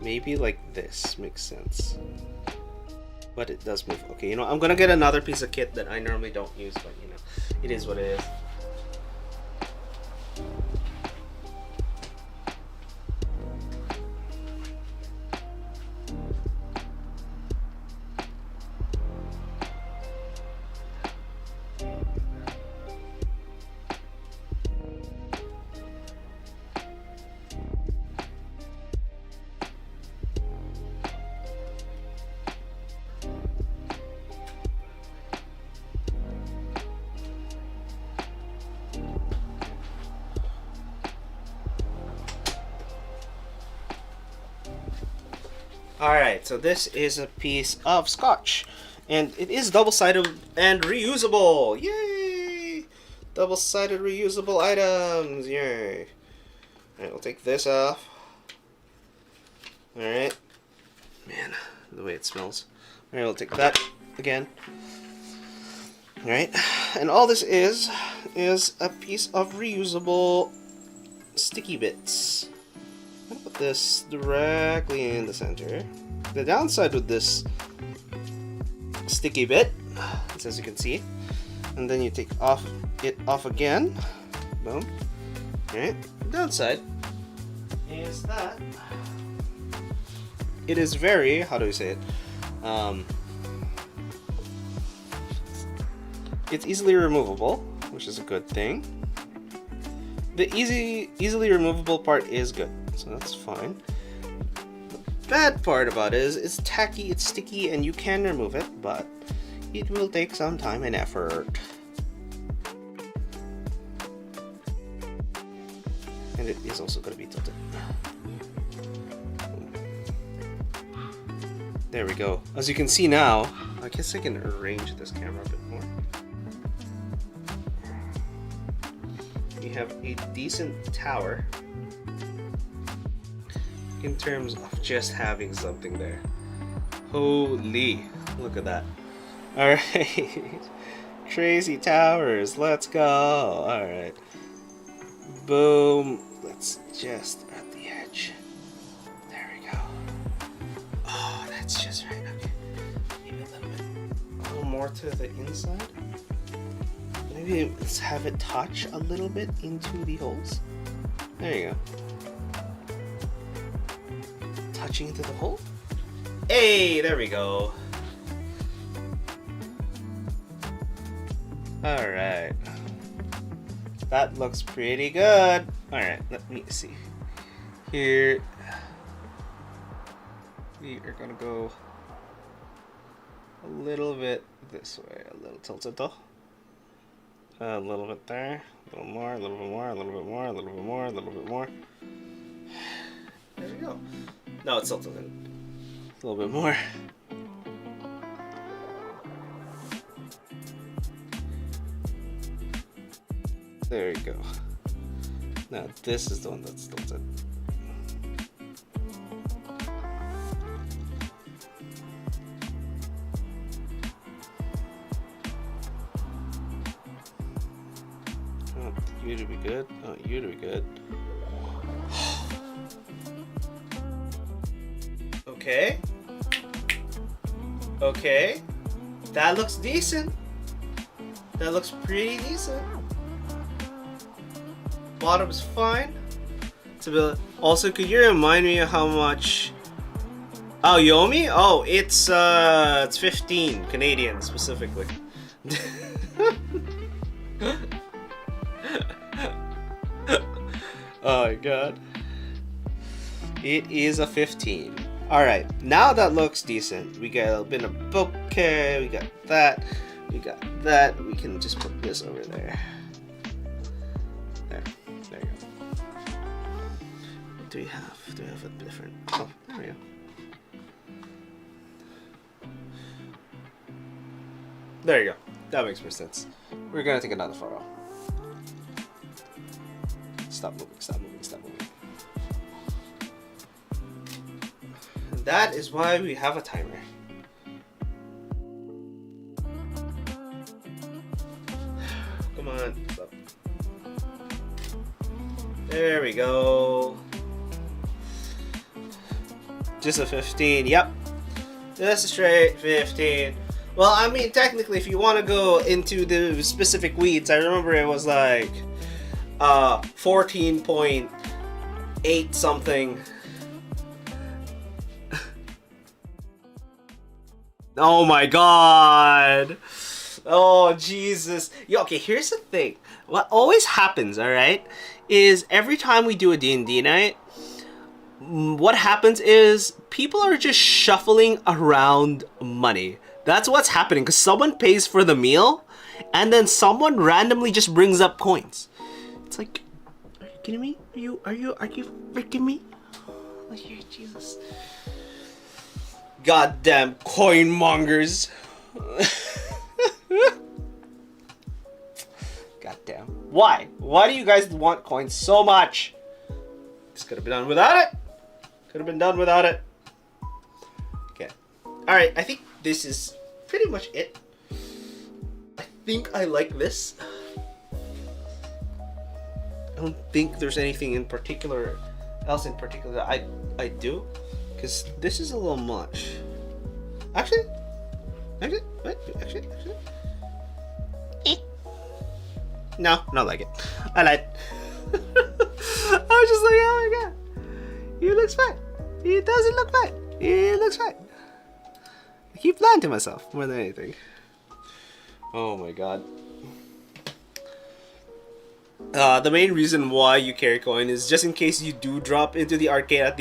Maybe like this makes sense. But it does move. Okay, you know, I'm gonna get another piece of kit that I normally don't use, but you know, it is what it is. Alright, so this is a piece of scotch. And it is double-sided and reusable! Yay! Double-sided reusable items! Yay! Alright, we'll take this off. Alright. Man, the way it smells. Alright, we'll take that again. Alright. And all this is a piece of reusable sticky bits. I'll put this directly in the center. The downside with this sticky bit is, as you can see, and then you take it off again. Boom. Alright. The downside is that it is very, how do we say it? It's easily removable, which is a good thing. The easily removable part is good, so that's fine. The bad part about it is it's tacky, it's sticky, and you can remove it, but it will take some time and effort. And it is also going to be tilted. There we go. As you can see now, I guess I can arrange this camera a bit more. We have a decent tower in terms of just having something there. Holy, look at that. Alright, crazy towers, let's go. Alright, boom, let's just at the edge. There we go. Oh, that's just right. Okay, maybe a little more to the inside. Maybe let's have it touch a little bit into the holes. There you go. Touching into the hole. Hey, there we go. Alright. That looks pretty good. Alright, let me see. Here. We are gonna go a little bit this way. A little tilted though. A little bit there, a little more, a little bit more, a little bit more, a little bit more, a little bit more. There we go. No, it's tilted in. A little bit more. There we go. Now this is the one that's tilted. You to be good. Oh, you to be good. Okay. Okay. That looks decent. That looks pretty decent. Bottom's fine. Also, could you remind me of how much? Oh, Yomi? Oh, it's 15 Canadian specifically. Oh my god. It is a 15. Alright, now that looks decent. We got a bit of bouquet, we got that, we got that. We can just put this over there. There you go. Do we have a different? Oh, there we go. There you go. That makes more sense. We're gonna take another photo. Stop moving, stop moving, stop moving. And that is why we have a timer. Come on. Stop. There we go. Just a 15. Yep. Just a straight 15. Well, I mean, technically, if you want to go into the specific weeds, I remember it was like 14.8 something. Oh my god. Oh, Jesus. Yo, okay, here's the thing. What always happens, alright, is every time we do a D&D night, what happens is people are just shuffling around money. That's what's happening, because someone pays for the meal, and then someone randomly just brings up coins. It's like, are you kidding me? Are you freaking me? Oh, Jesus. Goddamn coin mongers. Goddamn. Why? Why do you guys want coins so much? This could have been done without it. Could have been done without it. Okay. Alright, I think this is pretty much it. I think I like this. I don't think there's anything in particular else in particular that I do, because this is a little much. Actually, no, not like it. I like. I was just like, oh my god, he looks fine. He doesn't look fine. He looks fine. I keep lying to myself more than anything. Oh my god. The main reason why you carry coin is just in case you do drop into the arcade at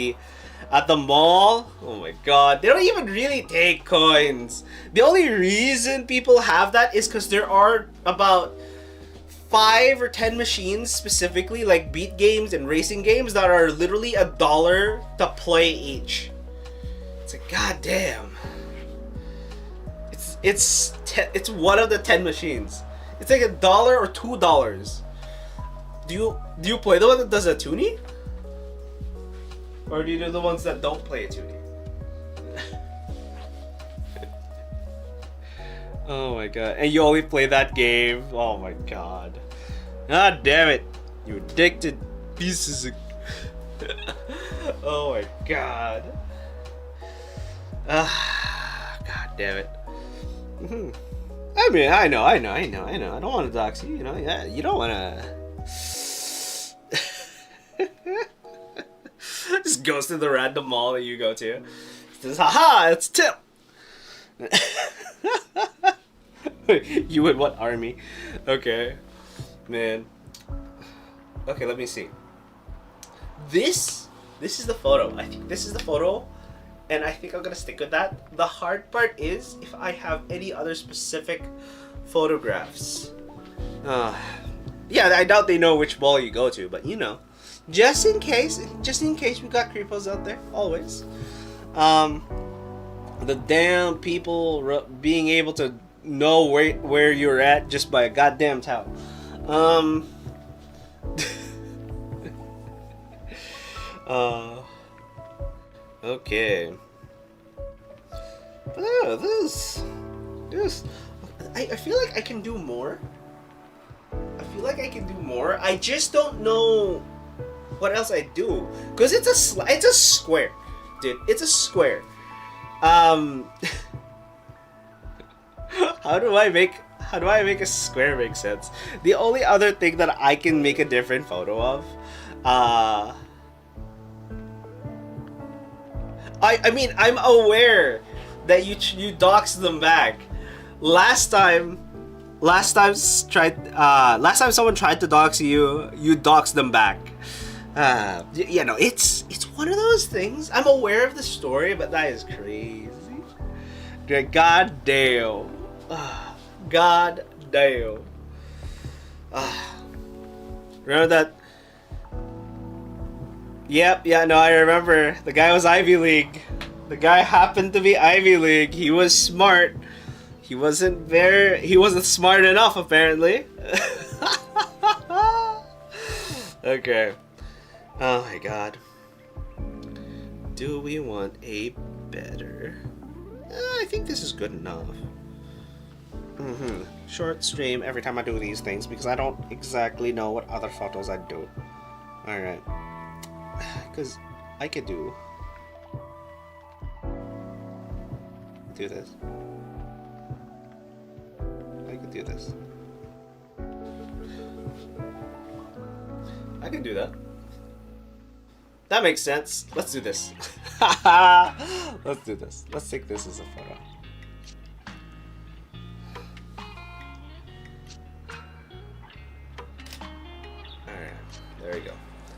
the mall. Oh my god, they don't even really take coins. The only reason people have that is because there are about 5 or 10 machines specifically, like beat games and racing games, that are literally $1 to play each. It's like, god damn. It's one of the 10 machines. It's like $1 or $2. Do you play the one that does a toonie? Or do you do the ones that don't play a toonie? Oh my god. And you only play that game? Oh my god. God damn it. You addicted pieces of... Oh my god. God damn it. I mean, I know. I don't want to dox you, you know. Yeah, you don't want to... Just goes to the random mall that you go to. Says, haha, it's Tim. You in what army? Okay, man. Okay, let me see. This is the photo. I think this is the photo, and I think I'm gonna stick with that. The hard part is if I have any other specific photographs. Yeah, I doubt they know which mall you go to, but you know. Just in case we got creepos out there, always. The damn people being able to know where you're at just by a goddamn towel. Okay. This. I feel like I can do more. I just don't know what else I do, cause it's a square, dude. It's a square. how do I make a square make sense? The only other thing that I can make a different photo of, I mean, I'm aware that you dox them back. Last time someone tried to dox you, you dox them back. You know, it's one of those things. I'm aware of the story, but that is crazy. God damn. God damn. Remember that? Yep, yeah, no, I remember. The guy was Ivy League. The guy happened to be Ivy League. He was smart. He wasn't smart enough, apparently. Okay. Oh my god. Do we want a better? I think this is good enough. Short stream every time I do these things because I don't exactly know what other photos I do. Alright. Because I could do this. I could do this. I can do that. That makes sense. Let's do this. Let's do this. Let's take this as a photo. Alright, there we go.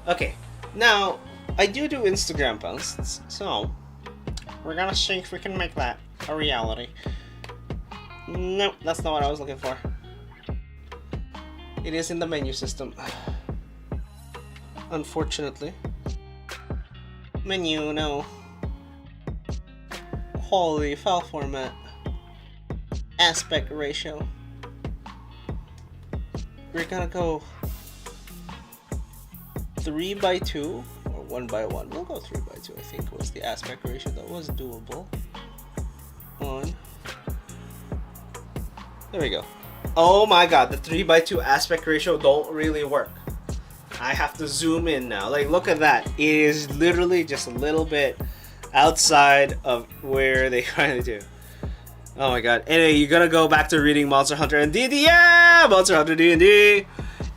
Okay, now I do Instagram posts, so we're gonna see if we can make that a reality. Nope, that's not what I was looking for. It is in the menu system. Unfortunately. Menu, no. Quality, file format. Aspect ratio. We're gonna go 3:2 or 1:1. We'll go 3:2, I think was the aspect ratio that was doable. There we go. Oh my god, the 3:2 aspect ratio don't really work. I have to zoom in now. Like, look at that. It is literally just a little bit outside of where they trying to do. Oh my god. Anyway, you gotta go back to reading Monster Hunter and D&D. Yeah! Monster Hunter D&D.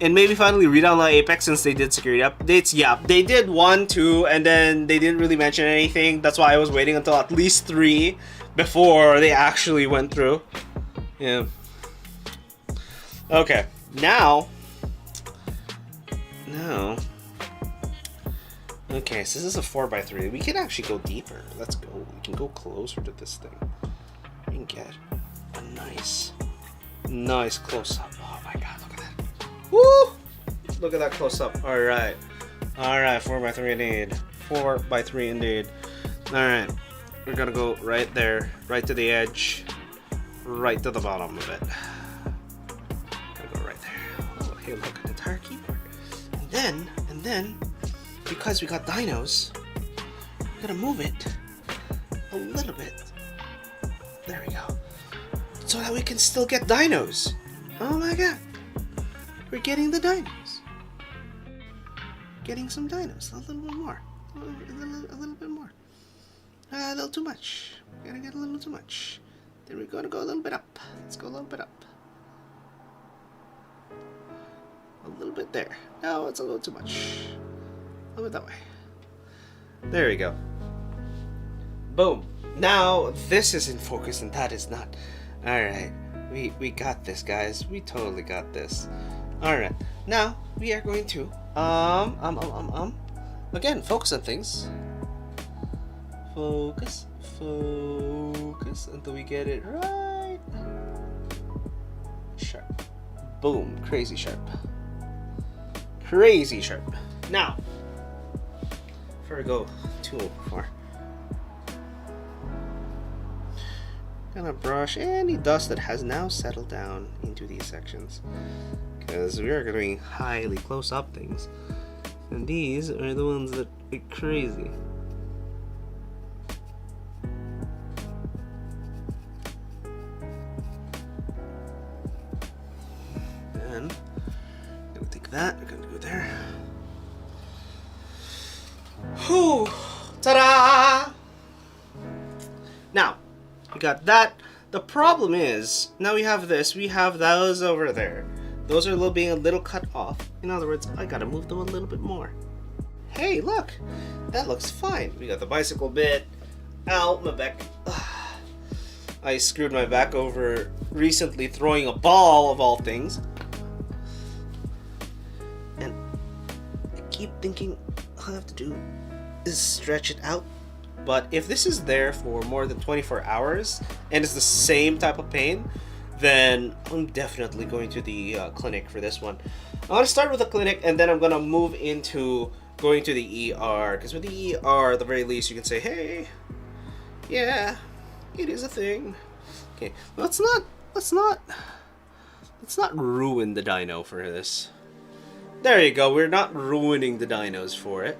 And maybe finally read on Apex since they did security updates. Yeah, they did 1, 2, and then they didn't really mention anything. That's why I was waiting until at least 3 before they actually went through. Yeah. Okay, now. Okay, so this is a 4:3. We can actually go deeper. Let's go. We can go closer to this thing. We can get a nice close up. Oh my god, look at that. Woo! Look at that close up. Alright. Alright, 4:3 indeed. 4:3 indeed. Alright. We're gonna go right there, right to the edge, right to the bottom of it. Gonna go right there. Oh, here, look at the entire keyboard. And then, because we got dinos, we're gonna move it a little bit. There we go. So that we can still get dinos. Oh my god. We're getting the dinos. Getting some dinos. A little bit more. A little bit more. A little too much. We're gonna get a little too much. Then we're gonna go a little bit up. Let's go a little bit up. A little bit there. No, it's a little too much. A little bit that way. There we go. Boom. Now this is in focus and that is not. Alright. We got this, guys. We totally got this. Alright. Now we are going to again, focus on things. Focus until we get it right. Sharp. Boom. Crazy sharp. Crazy sharp. Now, before we go too far, gonna brush any dust that has now settled down into these sections, because we are doing highly close up things, and these are the ones that are crazy. And I'm gonna take that. We're gonna go there. Whew! Ta-da! Now, we got that. The problem is, now we have this, we have those over there. Those are being a little cut off. In other words, I gotta move them a little bit more. Hey, look! That looks fine. We got the bicycle bit. Ow, my back. I screwed my back over recently throwing a ball, of all things. And I keep thinking all I have to do is stretch it out. But if this is there for more than 24 hours and it's the same type of pain, then I'm definitely going to the clinic for this one. I'm going to start with the clinic and then I'm going to move into going to the ER. Because with the ER, at the very least, you can say, hey, yeah, it is a thing. Okay, let's not ruin the dyno for this. There you go, we're not ruining the dynos for it.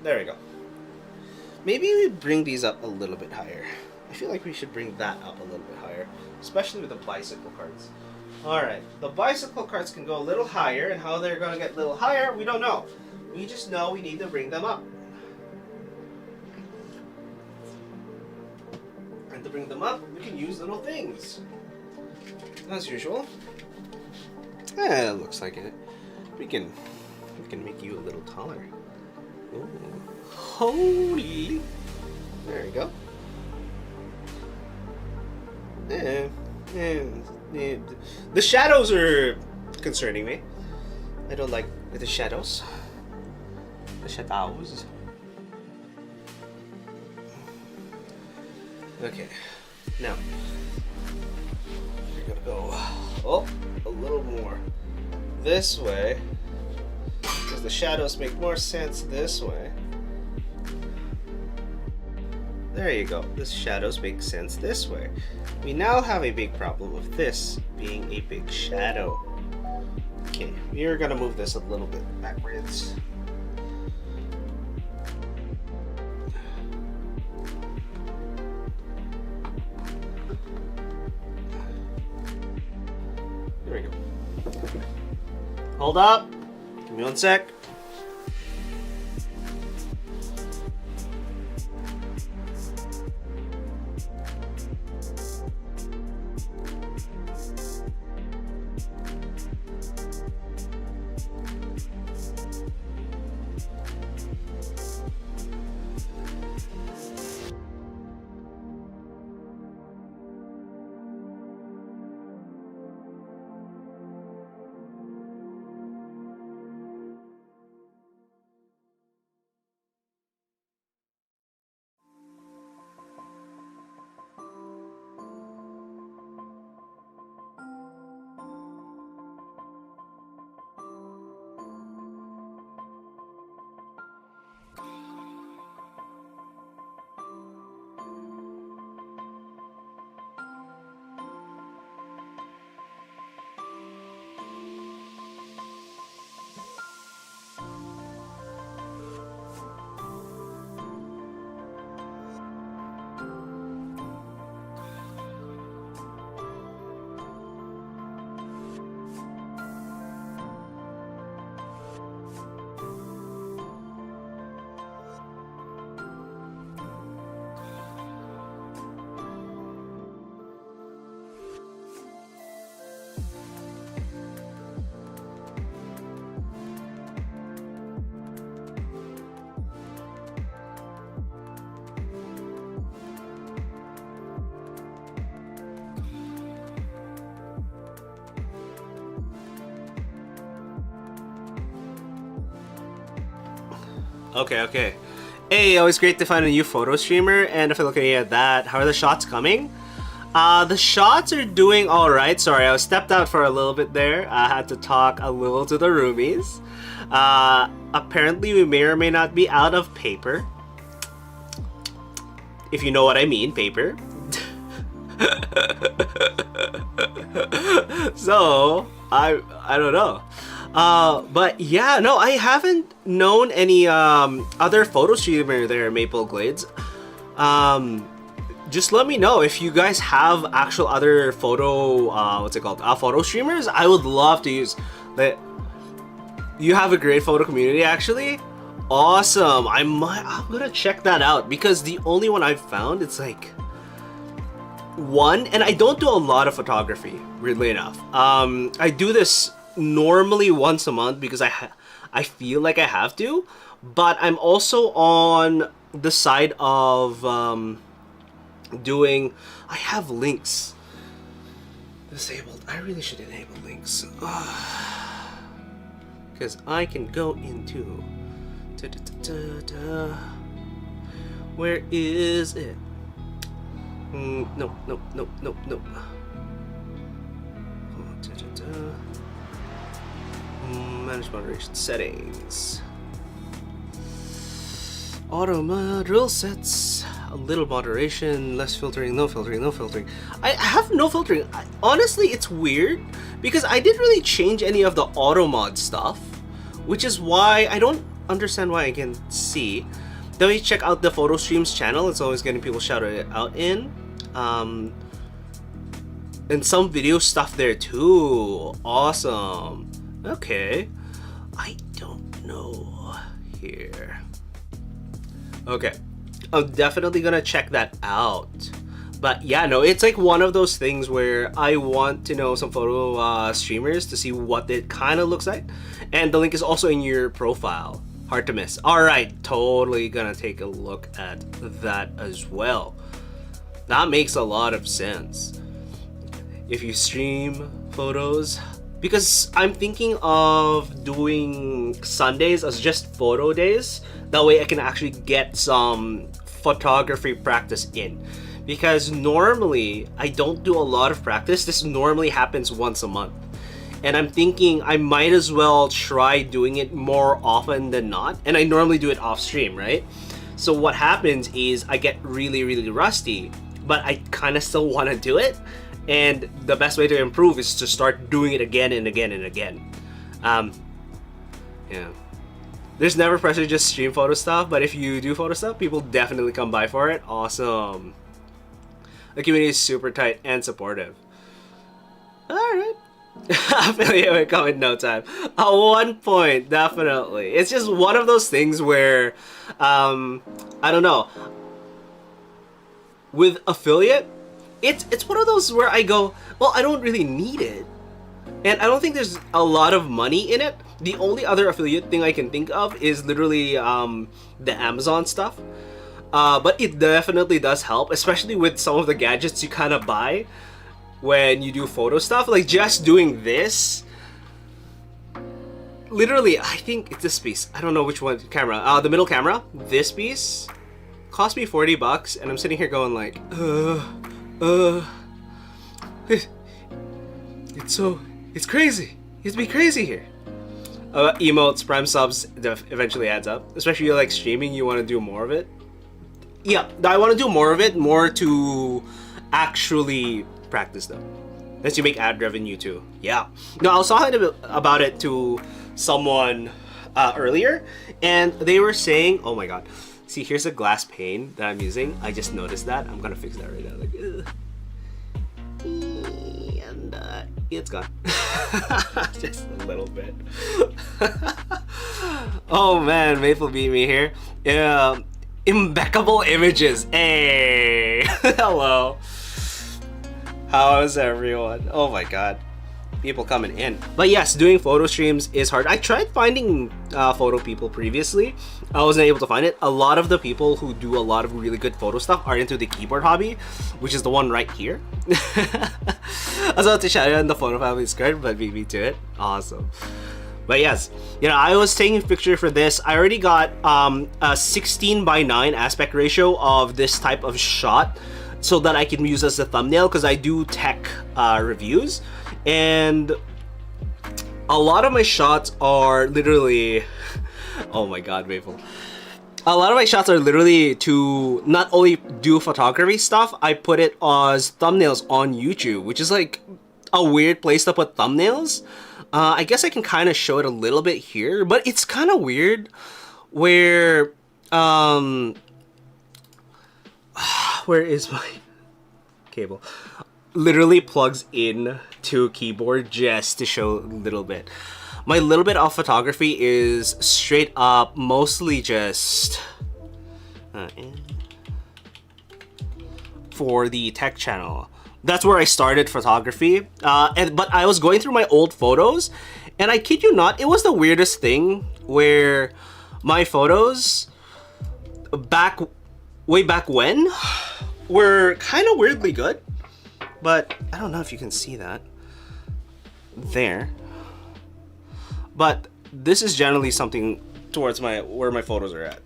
There we go. Maybe we bring these up a little bit higher. I feel like we should bring that up a little bit higher, especially with the bicycle carts. Alright, the bicycle carts can go a little higher, and how they're going to get a little higher, we don't know. We just know we need to bring them up. And to bring them up, we can use little things. As usual. It looks like it. We can make you a little taller. Ooh. Holy! There you go. The shadows are concerning me. I don't like the shadows. The shadows. Okay. Now, we're gonna go a little more this way. Because the shadows make more sense this way. There you go. The shadows make sense this way. We now have a big problem of this being a big shadow. Okay, we're gonna move this a little bit backwards. There we go. Hold up. Give me 1 sec. Okay. Hey, always great to find a new photo streamer, and if you're looking at that, how are the shots coming? The shots are doing alright. Sorry, I stepped out for a little bit there. I had to talk a little to the roomies. Apparently we may or may not be out of paper. If you know what I mean, paper. So, I don't know. But yeah, no, I haven't known any other photo streamer there, Maple Glades. Just let me know if you guys have actual other photo, photo streamers. I would love to use that. You have a great photo community, actually. Awesome. I'm gonna check that out because the only one I've found, it's like one, and I don't do a lot of photography, weirdly enough. I do this normally once a month because I feel like I have to, but I'm also on the side of doing. I have links disabled. I really should enable links because I can go into. Where is it? No. Manage moderation settings. Auto mod rule sets. A little moderation, less filtering, no filtering, no filtering. I have no filtering. Honestly, it's weird because I didn't really change any of the auto mod stuff, which is why I don't understand why I can see. Then we check out the photo streams channel. It's always getting people shouted out in. And some video stuff there too. Awesome. Okay. I don't know here. Okay. I'm definitely gonna check that out. But yeah, no, it's like one of those things where I want to know some photo streamers to see what it kind of looks like. And the link is also in your profile. Hard to miss. Alright, totally gonna take a look at that as well. That makes a lot of sense. If you stream photos, because I'm thinking of doing Sundays as just photo days. That way I can actually get some photography practice in. Because normally I don't do a lot of practice. This normally happens once a month. And I'm thinking I might as well try doing it more often than not. And I normally do it off stream, right? So what happens is I get really, really rusty, but I kind of still want to do it. And the best way to improve is to start doing it again and again and again. Yeah. There's never pressure to just stream photo stuff, but if you do photo stuff, people definitely come by for it. Awesome. The community is super tight and supportive. Alright. Affiliate would come in no time. At one point, definitely. It's just one of those things where, I don't know. With affiliate, it's one of those where I go, well, I don't really need it. And I don't think there's a lot of money in it. The only other affiliate thing I can think of is literally the Amazon stuff. But it definitely does help, especially with some of the gadgets you kind of buy when you do photo stuff. Like just doing this. Literally, I think it's this piece. I don't know which one camera. The middle camera. This piece cost me $40, and I'm sitting here going like, it's crazy. It's be crazy here. Emotes, prime subs eventually adds up. Especially like streaming, you want to do more of it. Yeah, I want to do more of it, more to actually practice though. As you make ad revenue too. Yeah. No, I was talking about it to someone earlier, and they were saying, oh my god. See, here's a glass pane that I'm using. I just noticed that. I'm gonna fix that right now. Like, and it's gone. Just a little bit. Oh man, Maple beat me here. Impeccable images. Hey, hello. How's everyone? Oh my god. People coming in. But yes, doing photo streams is hard. I tried finding photo people previously. I wasn't able to find it. A lot of the people who do a lot of really good photo stuff are into the keyboard hobby, which is the one right here. I was about to shout out in the photo family Discord, but beat me to it. Awesome. But yes, you know, I was taking a picture for this. I already got a 16:9 aspect ratio of this type of shot so that I can use as a thumbnail because I do tech reviews. And a lot of my shots are literally, oh my god, Maple. A lot of my shots are literally to not only do photography stuff, I put it as thumbnails on YouTube, which is like a weird place to put thumbnails. I guess I can kind of show it a little bit here, but it's kind of weird where, where is my cable? Literally plugs in to keyboard just to show a little bit. My little bit of photography is straight up mostly just for the tech channel. That's where I started photography. But I was going through my old photos, and I kid you not, it was the weirdest thing where my photos way back when were kind of weirdly good. But I don't know if you can see that there. But this is generally something towards where my photos are at.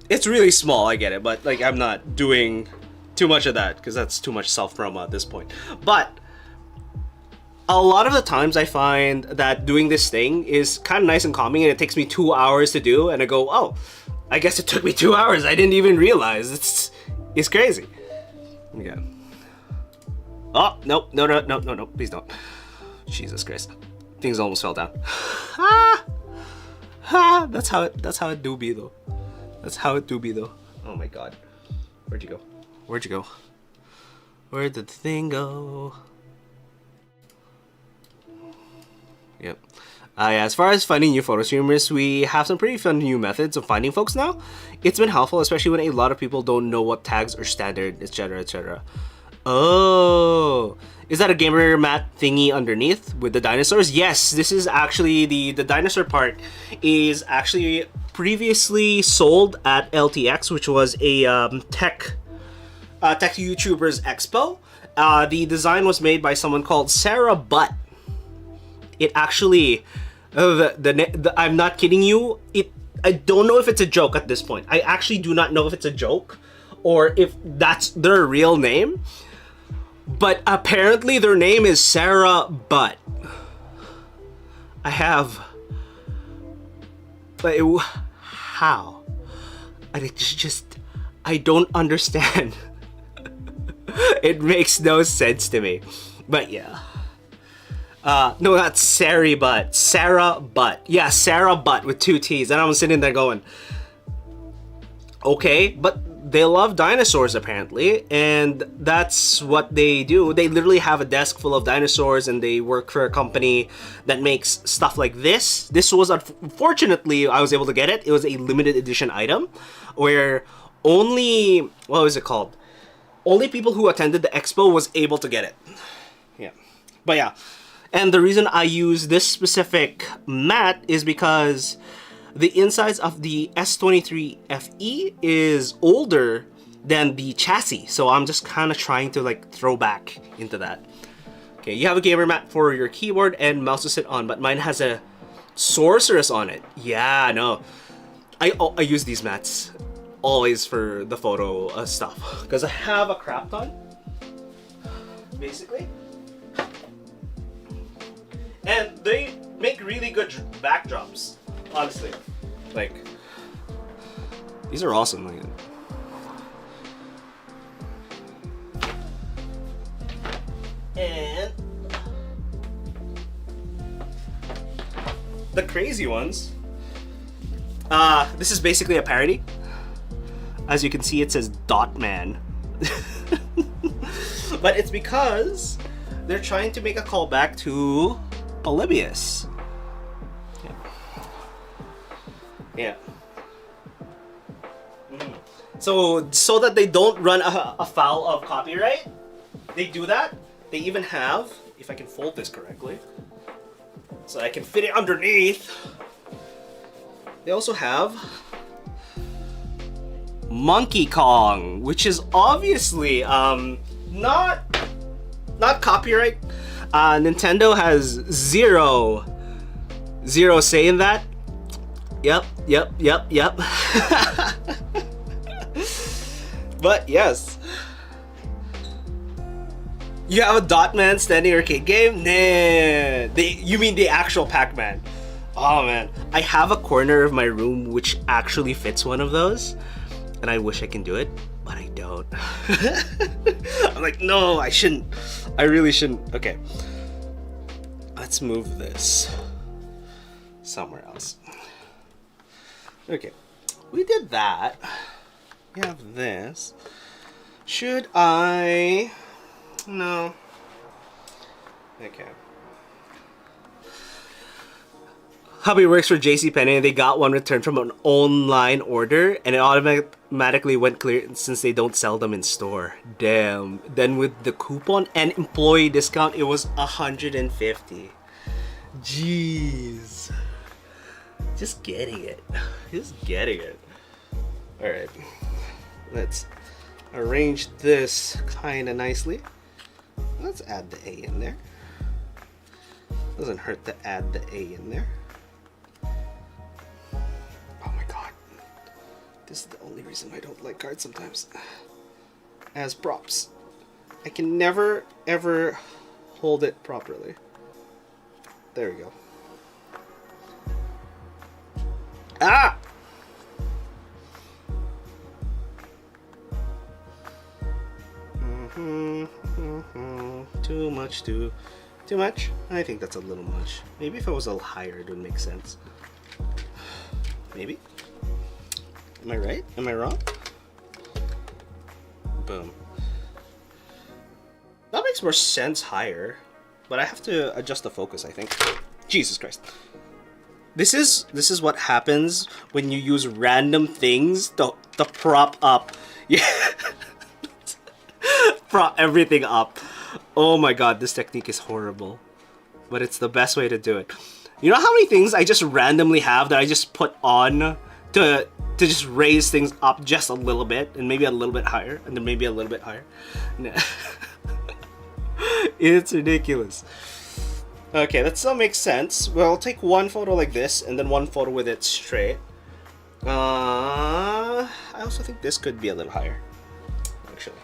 It's really small, I get it, but like I'm not doing too much of that because that's too much self-promo at this point. But a lot of the times I find that doing this thing is kind of nice and calming, and it takes me 2 hours to do, and I go, oh, I guess it took me 2 hours. I didn't even realize. It's crazy. Yeah. Oh, no, please don't. Jesus Christ. Things almost fell down. That's how it do be though. That's how it do be though. Oh my god. Where'd you go? Where'd you go? Where did the thing go? Yep. Yeah, as far as finding new photo streamers, we have some pretty fun new methods of finding folks now. It's been helpful, especially when a lot of people don't know what tags are standard, etc, etc. Oh, is that a gamer mat thingy underneath with the dinosaurs? Yes, this is actually the dinosaur part is actually previously sold at LTX, which was a tech YouTubers expo. The design was made by someone called Sarah Butt. It actually, I'm not kidding you. I don't know if it's a joke at this point. I actually do not know if it's a joke or if that's their real name. But apparently their name is Sarah Butt. I have... But how? It's just... I don't understand. It makes no sense to me. But yeah. No, not Sari Butt. Sarah Butt. Yeah, Sarah Butt with 2 T's. And I'm sitting there going... Okay, but they love dinosaurs apparently, and that's what they do. They literally have a desk full of dinosaurs, and they work for a company that makes stuff like this. This was, unfortunately, I was able to get it. It was a limited edition item where only, what was it called? Only people who attended the expo was able to get it. Yeah, but yeah. And the reason I use this specific mat is because the insides of the S23 FE is older than the chassis, so I'm just kind of trying to like throw back into that. Okay, you have a gamer mat for your keyboard and mouse to sit on, but mine has a sorceress on it. Yeah, no, I use these mats always for the photo stuff because I have a crap ton, basically, and they make really good backdrops. Honestly, like, these are awesome. Like, and the crazy ones, this is basically a parody. As you can see, it says Dot Man. But it's because they're trying to make a callback to Polybius. Yeah. So that they don't run afoul of copyright, they do that. They even have, if I can fold this correctly, so I can fit it underneath. They also have Monkey Kong, which is obviously not copyright. Nintendo has zero say in that. Yep. But yes. You have a Dot Man standing arcade game? Nah. You mean the actual Pac-Man? Oh man. I have a corner of my room which actually fits one of those. And I wish I can do it, but I don't. I'm like, no, I shouldn't. I really shouldn't. Okay. Let's move this somewhere else. Okay, we did that. We have this. Should I? No. Okay. Hubby works for JCPenney and they got one returned from an online order and it automatically went clear since they don't sell them in store. Damn. Then with the coupon and employee discount, it was $150. Jeez. Just getting it. Just getting it. Alright. Let's arrange this kind of nicely. Let's add the A in there. Doesn't hurt to add the A in there. Oh my god. This is the only reason I don't like cards sometimes. As props. I can never ever hold it properly. There we go. Ah! Too much, too much? I think that's a little much. Maybe if it was a little higher, it would make sense. Maybe? Am I right? Am I wrong? Boom. That makes more sense higher, but I have to adjust the focus, I think. Jesus Christ. This is what happens when you use random things to prop up. Yeah. Prop everything up. Oh my god, this technique is horrible. But it's the best way to do it. You know how many things I just randomly have that I just put on to just raise things up just a little bit and maybe a little bit higher and then maybe a little bit higher? It's ridiculous. Okay, that still makes sense. Well, I'll take one photo like this and then one photo with it straight. I also think this could be a little higher, actually.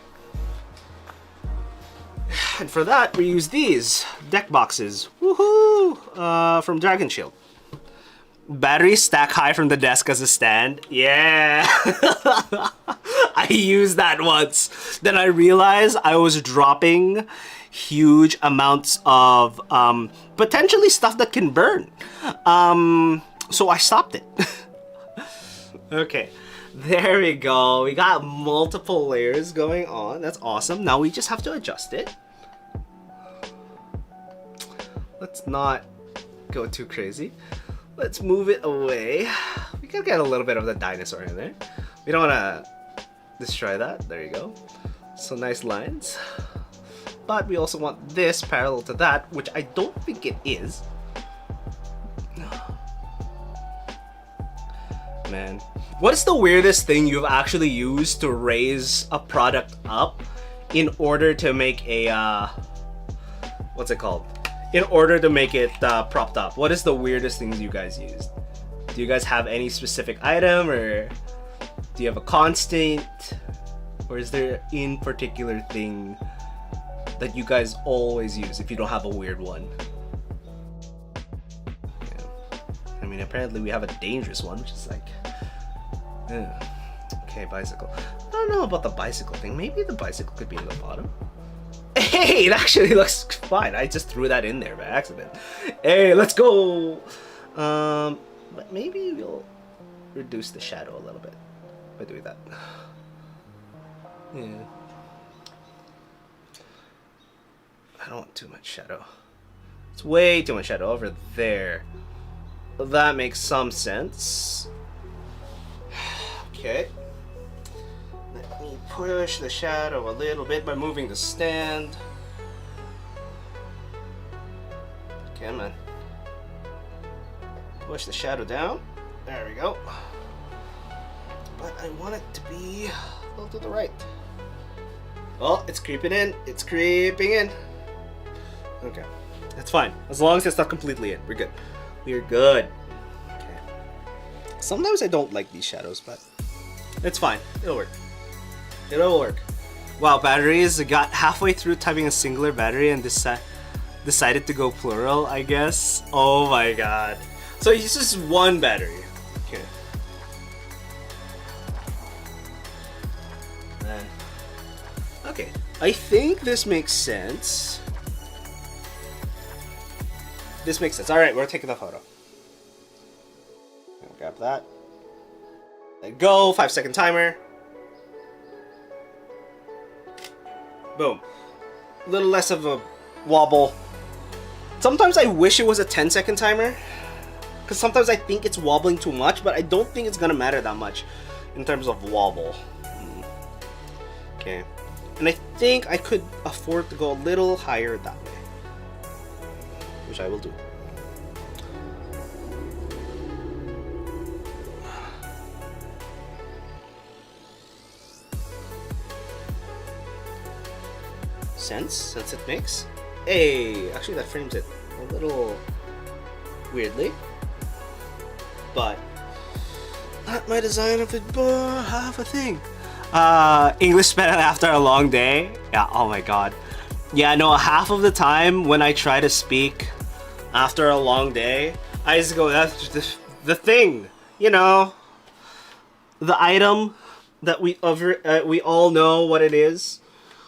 And for that, we use these deck boxes. Woohoo! From Dragon Shield. Batteries stack high from the desk as a stand. Yeah! I used that once. Then I realized I was dropping huge amounts of potentially stuff that can burn. So I stopped it. Okay. There we go. We got multiple layers going on. That's awesome. Now we just have to adjust it. Let's not go too crazy. Let's move it away. We can get a little bit of the dinosaur in there. We don't want to destroy that. There you go. So nice lines. But we also want this parallel to that, which I don't think it is. Man. What is the weirdest thing you've actually used to raise a product up in order to make a, what's it called? In order to make it propped up? What is the weirdest things you guys used? Do you guys have any specific item, or do you have a constant? Or is there in particular thing that you guys always use if you don't have a weird one? Yeah. I mean, apparently we have a dangerous one, which is like, okay, bicycle. I don't know about the bicycle thing. Maybe the bicycle could be in the bottom. Hey, it actually looks fine. I just threw that in there by accident. Hey, let's go. But maybe we'll reduce the shadow a little bit by doing that. Yeah. I don't want too much shadow. It's way too much shadow over there. That makes some sense. Okay. Let me push the shadow a little bit by moving the stand. Okay, man. Push the shadow down. There we go. But I want it to be a little to the right. Oh, it's creeping in. It's creeping in. Okay. That's fine. As long as it's not completely in. We're good. We're good. Okay. Sometimes I don't like these shadows, but it's fine. It'll work. It'll work. Wow, batteries got halfway through typing a singular battery and decided to go plural, I guess. Oh my god. So it's just one battery. Okay. Then, okay. I think this makes sense. This makes sense. Alright, we're taking the photo. Grab that. Let go. 5-second timer. Boom. A little less of a wobble. Sometimes I wish it was a 10-second timer, because sometimes I think it's wobbling too much, but I don't think it's gonna matter that much in terms of wobble. Okay, and I think I could afford to go a little higher that way, which I will do. Sense it makes. Hey, actually that frames it a little weirdly, but not my design of it, but half a thing. English spent after a long day. Yeah, oh my god. Yeah, no, half of the time when I try to speak after a long day, I just go, that's just the thing, you know, the item that we all know what it is.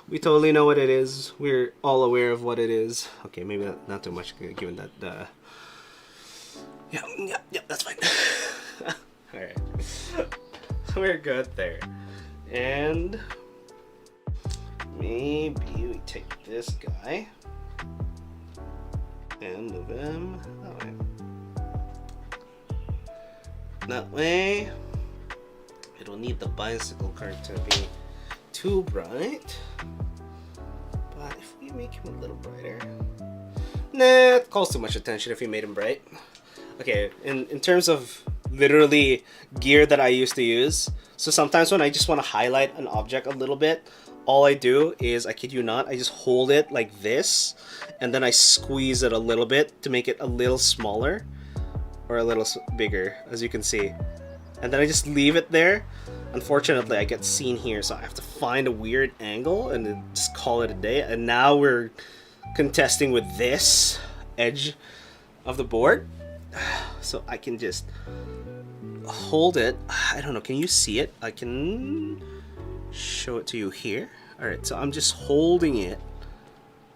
We totally know what it is. We're all aware of what it is. Okay, maybe not too much, given that. Yeah, that's fine. All right, we're good there. And maybe we take this guy and move him that way. That way, it will need the bicycle card to be too bright. But if we make him a little brighter, nah, it calls too much attention if we made him bright. Okay, in terms of literally gear that I used to use, so sometimes when I just want to highlight an object a little bit, all I do is, I kid you not, I just hold it like this, and then I squeeze it a little bit to make it a little smaller, or a little bigger, as you can see. And then I just leave it there. Unfortunately, I get seen here, so I have to find a weird angle and then just call it a day. And now we're contesting with this edge of the board. So I can just hold it. I don't know, can you see it? I can show it to you here. Alright, so I'm just holding it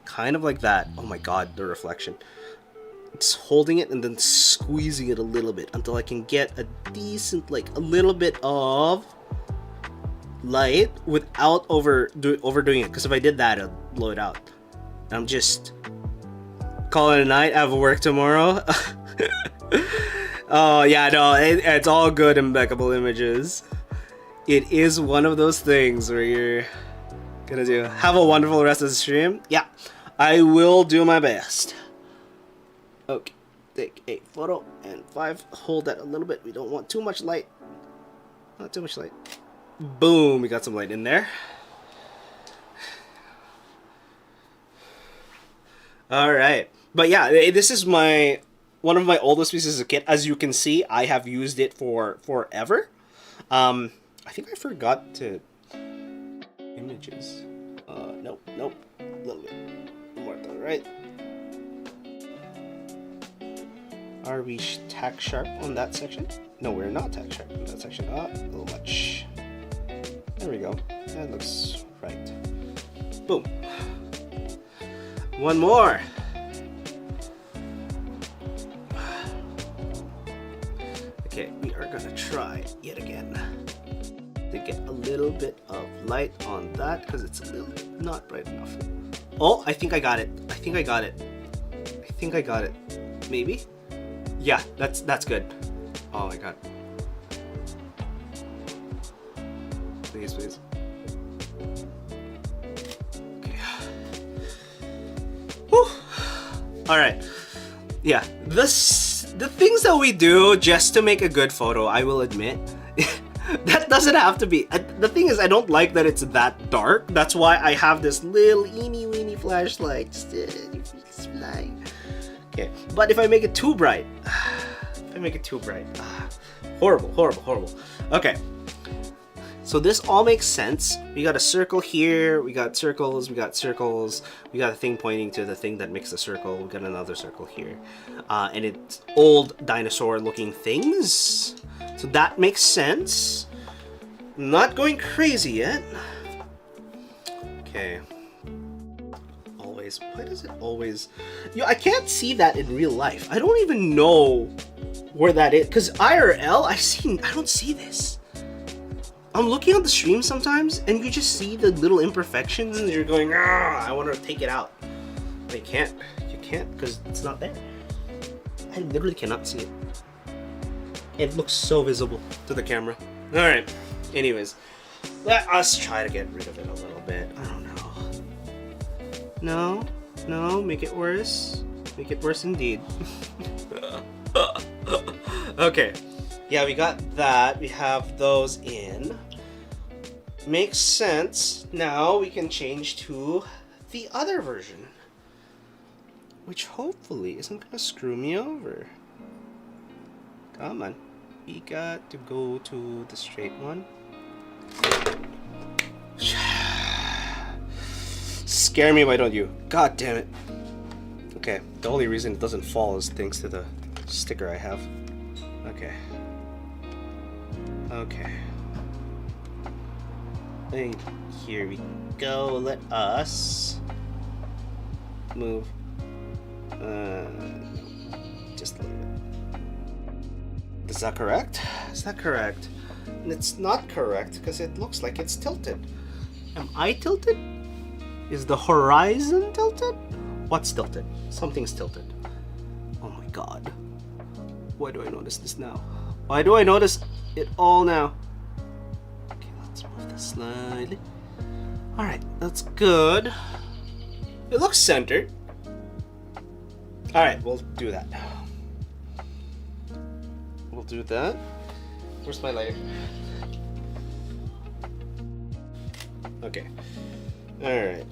kind of like that. Oh my god, the reflection. Just holding it and then squeezing it a little bit until I can get a decent, like a little bit of light without overdoing it, because if I did that, it'll blow it out. I'm just calling it a night. I have work tomorrow. Oh yeah, no, it's all good impeccable images. It is one of those things where you're gonna do. Have a wonderful rest of the stream. Yeah, I will do my best. Okay, take a photo and 5. Hold that a little bit. We don't want too much light. Not too much light. Boom, we got some light in there. Alright, but yeah, this is one of my oldest pieces of kit. As you can see, I have used it for forever. I think I forgot to images. Nope, a little bit more to the right. Are we tack sharp on that section? No, we're not tack sharp on that section. A little much. There we go. That looks right. Boom. One more. Okay, we are gonna try yet again to get a little bit of light on that, because it's a little not bright enough. Oh, I think I got it. I think I got it. Maybe? Yeah, that's good. Oh my god. Please. Okay. Whew. Alright. Yeah, the things that we do just to make a good photo, I will admit, that doesn't have to be. The thing is, I don't like that it's that dark. That's why I have this little eeny weeny flashlight. Okay, but if I make it too bright, horrible. Okay, so this all makes sense. We got a circle here, we got circles, we got a thing pointing to the thing that makes the circle, we got another circle here, and it's old dinosaur looking things, so that makes sense. Not going crazy yet. Okay. Why does it always... I can't see that in real life. I don't even know where that is, because IRL, I don't see this. I'm looking on the stream sometimes, and you just see the little imperfections, and you're going, I want to take it out. But you can't can't because it's not there. I literally cannot see it. It looks so visible to the camera. Alright, anyways, let us try to get rid of it a little bit. I don't know. No, make it worse. Make it worse indeed. Okay, yeah, we got that. We have those in. Makes sense. Now we can change to the other version, which hopefully isn't gonna screw me over. Come on. We got to go to the straight one. Scare me, why don't you? God damn it. Okay, the only reason it doesn't fall is thanks to the sticker I have. Okay. Okay. And here we go. Let us move just a little bit. Is that correct? Is that correct? And it's not correct because it looks like it's tilted. Am I tilted? Is the horizon tilted? What's tilted? Something's tilted. Oh my god. Why do I notice this now? Why do I notice it all now? Okay, let's move this slightly. Alright, that's good. It looks centered. Alright, we'll do that. We'll do that. Where's my lighter? Okay. Alright.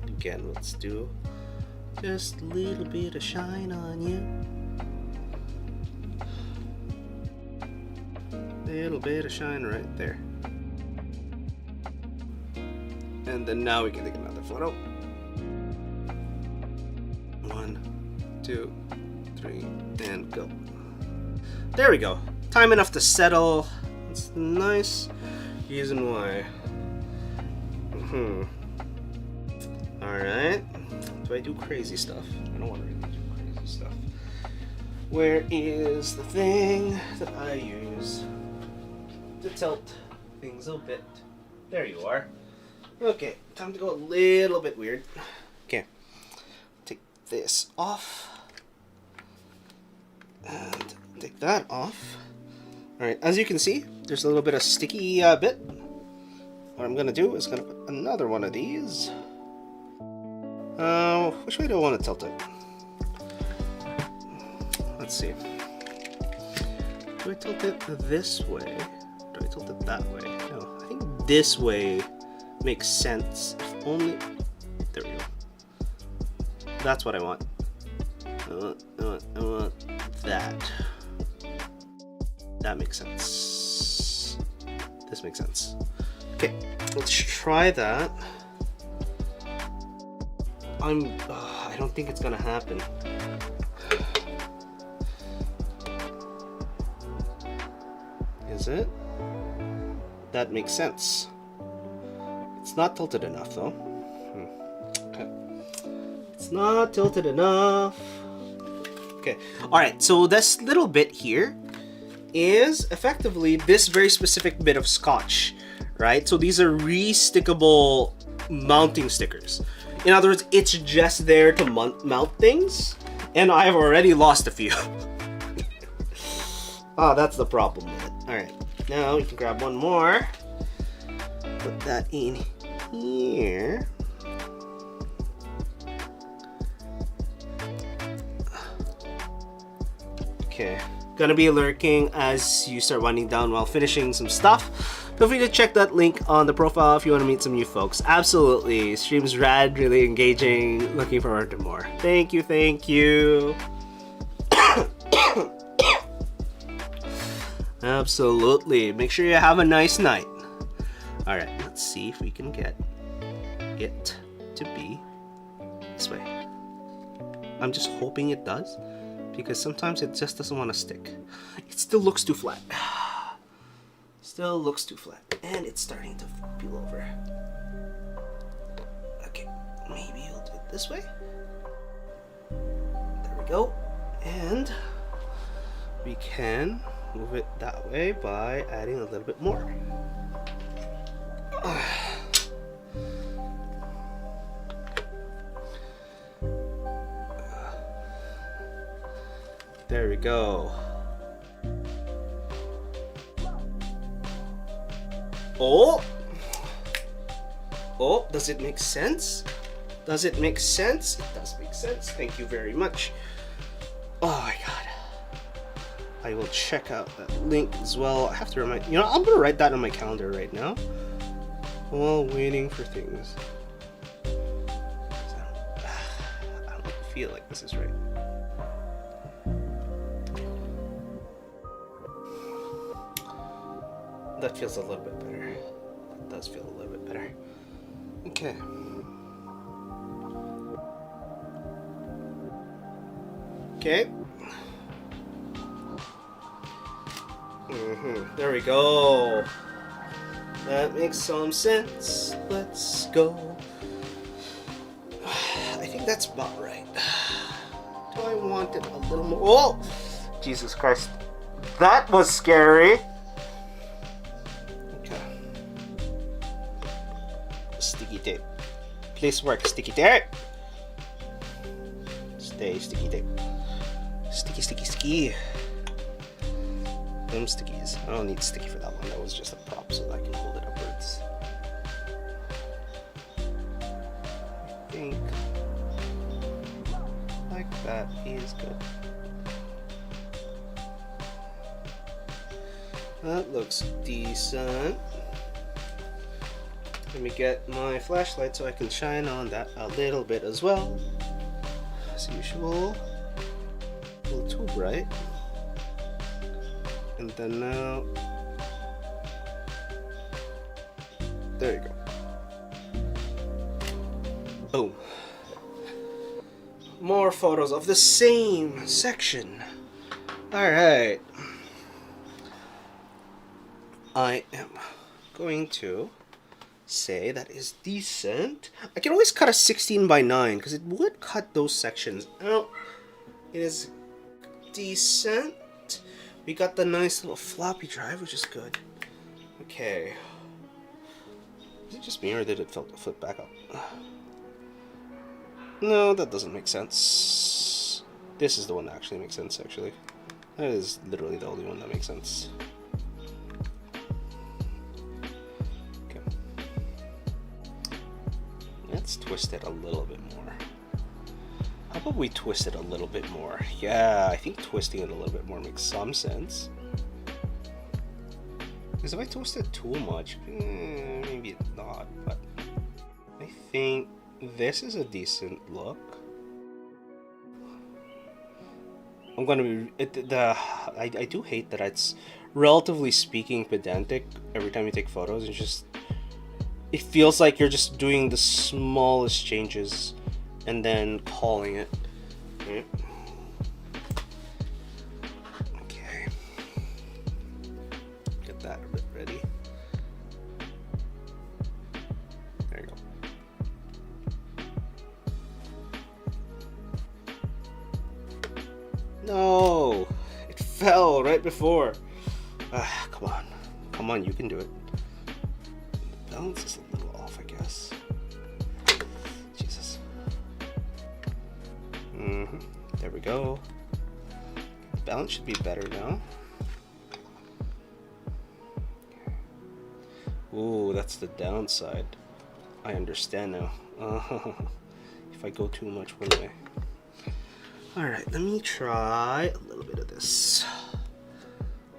Again, let's do just a little bit of shine on you. Little bit of shine right there. And then now we can take another photo. 1, 2, 3, and go. There we go. Time enough to settle. It's nice. Reason why. Alright. Do I do crazy stuff? I don't want to really do crazy stuff. Where is the thing that I use to tilt things a bit? There you are. Okay, time to go a little bit weird. Okay. Take this off. And take that off. Alright, as you can see, there's a little bit of sticky bit. What I'm gonna do is gonna put another one of these. Which way do I want to tilt it? Let's see. Do I tilt it this way? Do I tilt it that way? No, I think this way makes sense. If only... There we go. That's what I want. I want that. That makes sense. This makes sense. Okay, let's try that. I don't think it's gonna happen. Is it? That makes sense. It's not tilted enough though. Okay. It's not tilted enough. Okay. Alright, so this little bit here is effectively this very specific bit of scotch, right? So these are re-stickable mounting stickers. In other words, it's just there to mount things, and I've already lost a few. Oh, that's the problem with it. Alright, now we can grab one more. Put that in here. Okay, gonna be lurking as you start winding down while finishing some stuff. Feel free to check that link on the profile if you want to meet some new folks. Absolutely, stream's rad, really engaging. Looking forward to more. Thank you, thank you. Absolutely. Make sure you have a nice night. All right, let's see if we can get it to be this way. I'm just hoping it does, because sometimes it just doesn't want to stick. It still looks too flat. Still looks too flat, and it's starting to peel over. Okay, maybe we'll do it this way. There we go. And we can move it that way by adding a little bit more. There we go. Oh! Oh, does it make sense? Does it make sense? It does make sense. Thank you very much. Oh my god. I will check out that link as well. I have to remind you know, I'm gonna write that on my calendar right now while waiting for things. I don't feel like this is right. That feels a little bit better. That does feel a little bit better. Okay. Okay. There we go. That makes some sense. Let's go. I think that's about right. Do I want it a little more? Oh! Jesus Christ. That was scary. Okay. Sticky tape. Please work, sticky tape. Stay, sticky tape. Sticky, sticky, sticky. Them stickies. I don't need sticky for that one. That was just a prop so that I can hold it upwards. I think like that is good. That looks decent. Let me get my flashlight so I can shine on that a little bit as well. As usual. A little too bright. And then now, there you go. Boom. More photos of the same section. Alright. I am going to say that is decent. I can always cut a 16:9 because it would cut those sections out. It is decent. We got the nice little floppy drive, which is good. Okay. Is it just me or did it flip back up? No, that doesn't make sense. This is the one that actually makes sense, actually. That is literally the only one that makes sense. Okay. Let's twist it a little bit more. How about we twist it a little bit more? Yeah, I think twisting it a little bit more makes some sense. Because if I twist it too much, maybe not, but I think this is a decent look. I'm gonna be I do hate that it's relatively speaking pedantic every time you take photos. It's just, it feels like you're just doing the smallest changes and then calling it. Okay. Okay. Get that a bit ready. There you go. No! It fell right before. Come on. Come on, you can do it. The balance is a little off, I guess. There we go. Balance should be better now. Ooh, that's the downside. I understand now. If I go too much one way. Alright, let me try a little bit of this.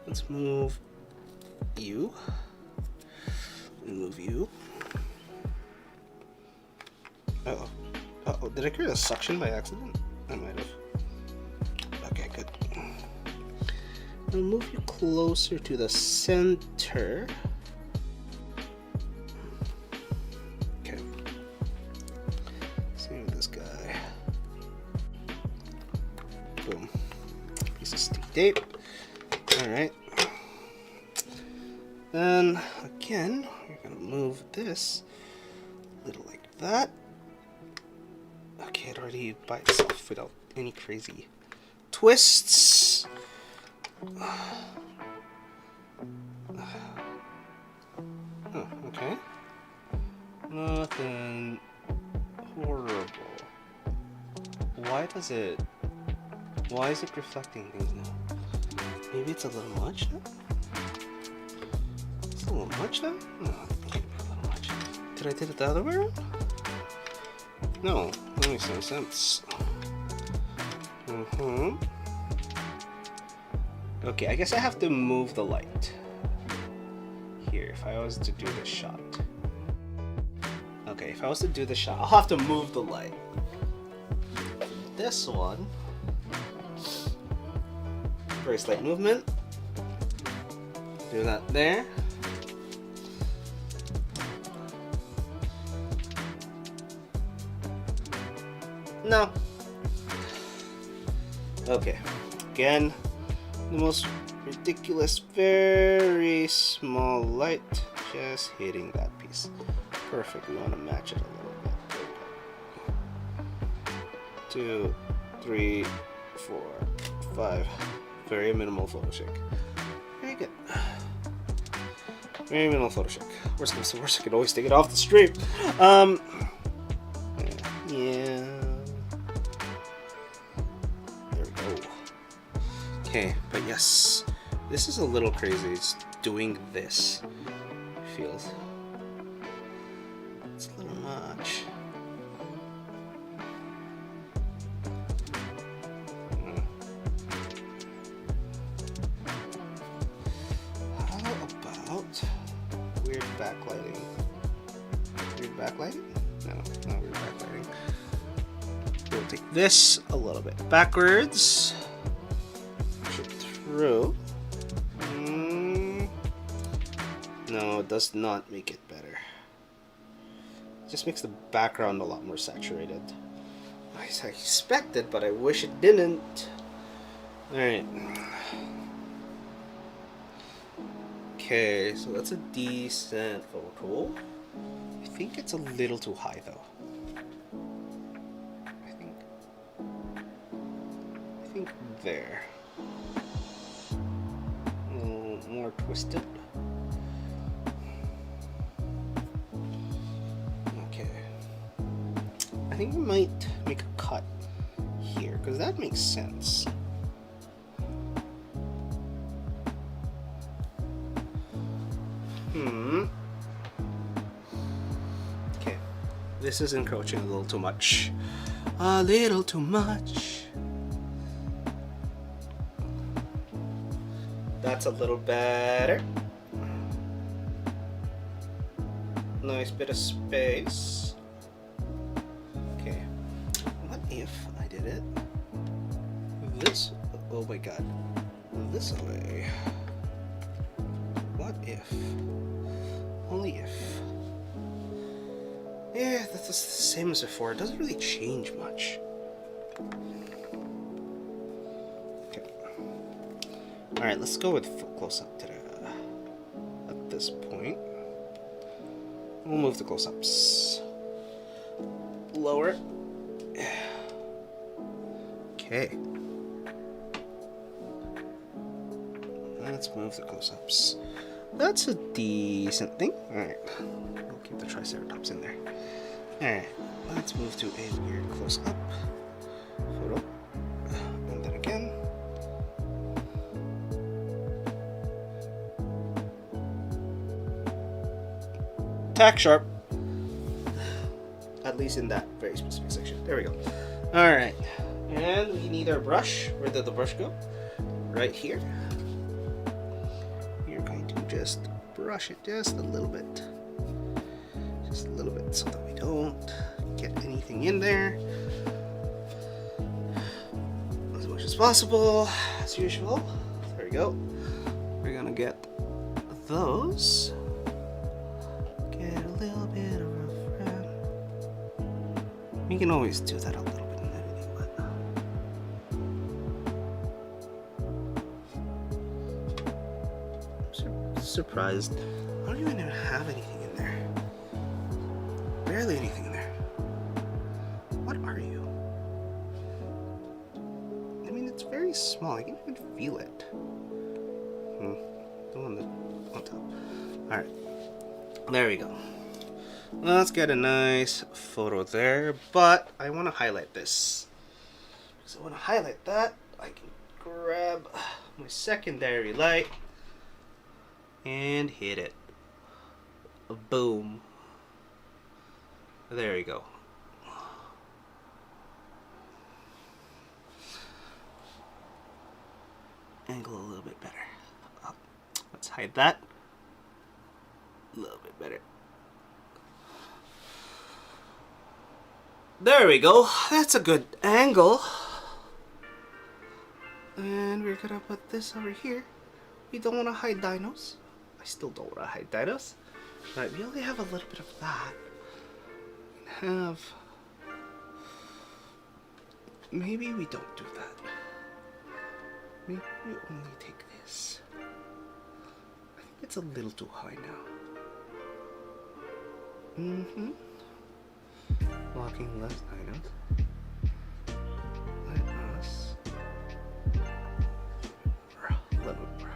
Let's move you. Move you. Uh-oh. Uh-oh, did I create a suction by accident? I might have. Okay, good. I'll move you closer to the center. Okay. Same with this guy. Boom. Piece of sticky tape. Alright. Then, again, we're going to move this a little like that. Okay, it already by itself without any crazy twists. Oh, okay. Nothing horrible. Why does it Why is it reflecting things now? Maybe it's a little much now? It's a little much now? No, it can't be a little much. Did I do it the other way around? No, that makes no sense. Okay, I guess I have to move the light. Here, if I was to do this shot. Okay, if I was to do the shot, I'll have to move the light. This one, very slight movement. Do that there. No. Okay, again, the most ridiculous, very small light, just hitting that piece. Perfect, we want to match it a little bit. 2, 3, 4, 5. Very minimal photo shake. Very good. Very minimal photo shake. Worst comes to worst, I can always take it off the stream. Yeah. There we go. Okay, but yes, this is a little crazy. It's doing this. Feels. It's a little much. How about weird backlighting? Weird backlighting? No, not weird backlighting. We'll take this a little bit backwards. Push it through. No, it does not make it better. It just makes the background a lot more saturated. I expected, but I wish it didn't. Alright. Okay, so that's a decent photo. I think it's a little too high though. I think there. A little more twisted. Okay. I think we might make a cut here, because that makes sense. Okay. This is encroaching a little too much. A little too much. That's a little better. Nice bit of space. Okay. What if I did it this? Oh my god. This way. What if? Only if. Yeah, that's the same as before. It doesn't really change much. Okay. Alright, let's go with close up to at this point. We'll move the close-ups. Lower. Okay. Let's move the close-ups. That's a decent thing. Alright. We'll keep the Triceratops in there. Alright. Let's move to a weird close-up photo. And then again. Tack sharp. At least in that very specific section. There we go. Alright. And we need our brush. Where did the brush go? Right here. We're going to just brush it just a little bit. Just a little bit so that we don't get anything in there. As much as possible, as usual. There we go. We're gonna get those. Get a little bit of rough around. We can always do that a little bit in editing, but I'm surprised. I don't even have anything in there. Barely anything in there. What are you? I mean, it's very small. I can even feel it. The one on top. Alright. There we go. Let's get a nice photo there, but I want to highlight this. So I want to highlight that. I can grab my secondary light and hit it. Boom. There you go. Angle a little bit better. Let's hide that. A little bit better. There we go. That's a good angle. And we're gonna put this over here. We don't want to hide dinos. I still don't want to hide dinos. Right, we only have a little bit of that. We have... Maybe we don't do that. Maybe we only take this. I think it's a little too high now. Blocking less dinos. Let us... A little bit more.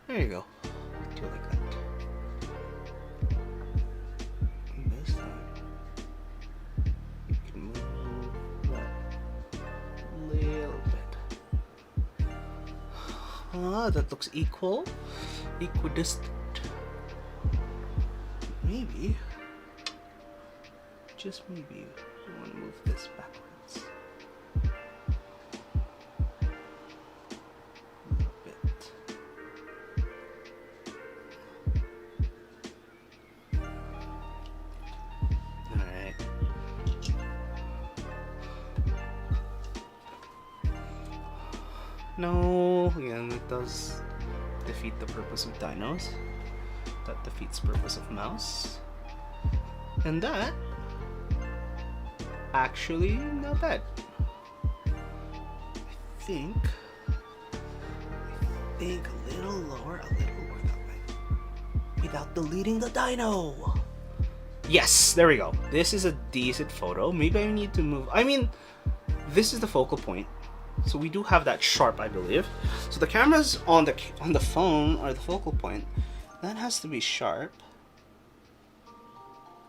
There you go. Do it like that. And this time, you can move that a little bit. Ah, that looks equal. Equidistant. Maybe, just maybe, you want to move this backwards. A little bit. Alright. No, again, it does defeat the purpose of dinos. That defeats the purpose of mouse. And that, actually, not bad. I think a little lower, a little more that way. Without deleting the dino. Yes, there we go. This is a decent photo. Maybe I need to move. I mean, this is the focal point. So we do have that sharp, I believe. So the cameras on the phone are the focal point. That has to be sharp.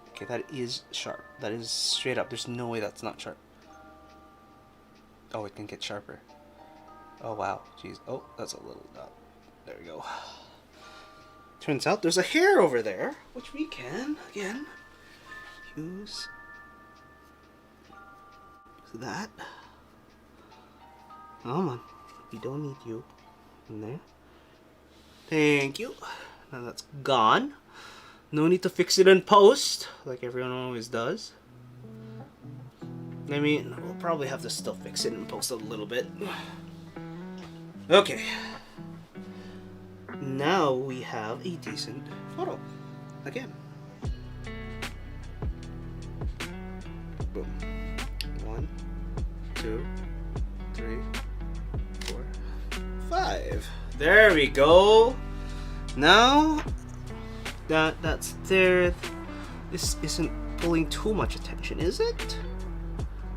Okay, that is sharp. That is straight up. There's no way that's not sharp. Oh, it can get sharper. Oh, wow. Jeez. Oh, that's a little dot. There we go. Turns out there's a hair over there, which we can, again, use that. Oh, man. We don't need you in there. Thank you. Now that's gone. No need to fix it in post, like everyone always does. I mean, we'll probably have to still fix it in post a little bit. Okay. Now we have a decent photo. Again. Boom. 1, 2, 3, 4, 5. There we go. Now that that's there, this isn't pulling too much attention, is it?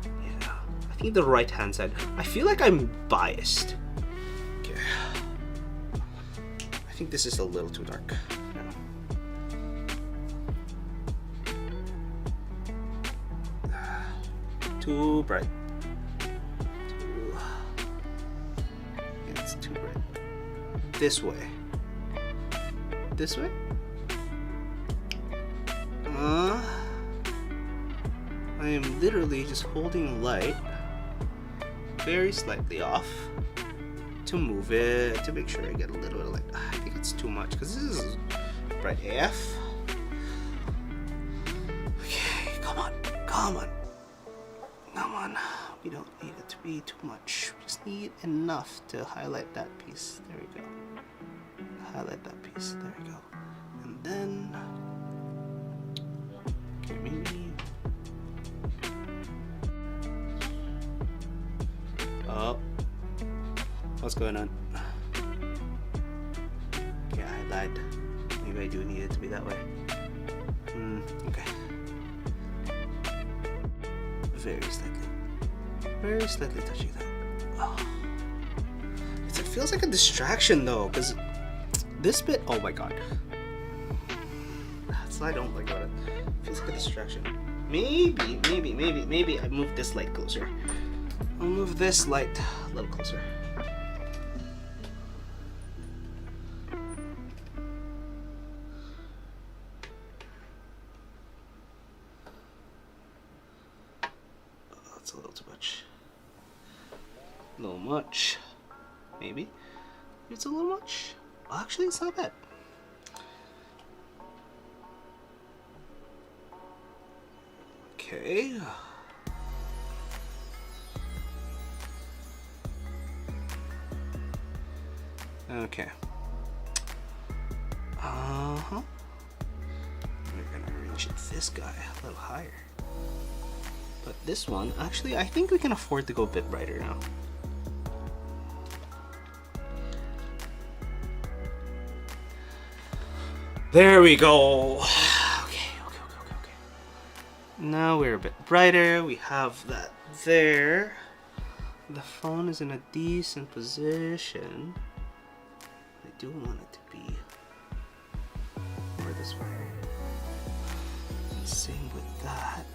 Yeah, I think the right hand side. I feel like I'm biased. Okay. I think this is a little too dark. Yeah. Too bright. Yeah, it's too bright. This way. This way? I am literally just holding light very slightly off to move it, to make sure I get a little bit of light. I think it's too much because this is bright AF. Okay, come on, come on, come on. We don't need it to be too much. We just need enough to highlight that piece. There we go. Highlight that piece. There we go. And then, okay, maybe. Oh, what's going on? Okay, I lied. Maybe I do need it to be that way. Okay. Very slightly touching that. Oh. It feels like a distraction though, because this bit, oh my god. That's what I don't like about it. It feels like a distraction. Maybe I move this light closer. I'll move this light a little closer. Oh, that's a little too much. A little much. Maybe. It's a little much. Actually, it's not bad. Okay. Okay. Uh-huh. We're gonna arrange this guy a little higher. But this one, actually, I think we can afford to go a bit brighter now. There we go. Okay. Now we're a bit brighter. We have that there. The phone is in a decent position. I do want it to be more this way. And same with that.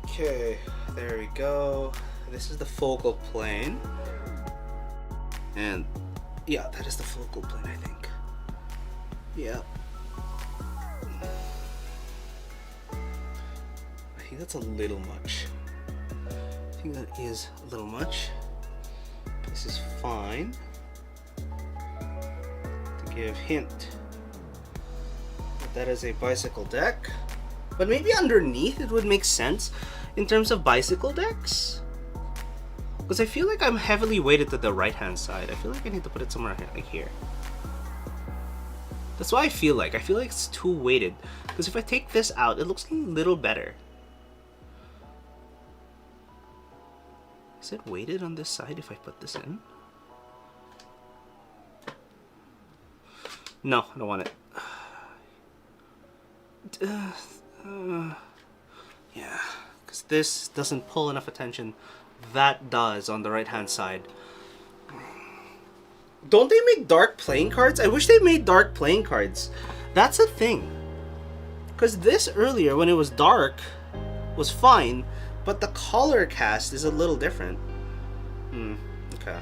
Okay, there we go. This is the focal plane. And yeah, that is the focal plane, I think. Yeah. I think that's a little much. I think that is a little much. This is fine. To give hint that is a bicycle deck. But maybe underneath it would make sense in terms of bicycle decks. Because I feel like I'm heavily weighted to the right hand side. I feel like I need to put it somewhere like here. That's why I feel like it's too weighted. Because if I take this out, it looks a little better. Is it weighted on this side if I put this in? No, I don't want it. Yeah, because this doesn't pull enough attention. That does on the right hand side. Don't they make dark playing cards? I wish they made dark playing cards. That's a thing. Because this earlier, when it was dark, was fine, but the color cast is a little different. Okay.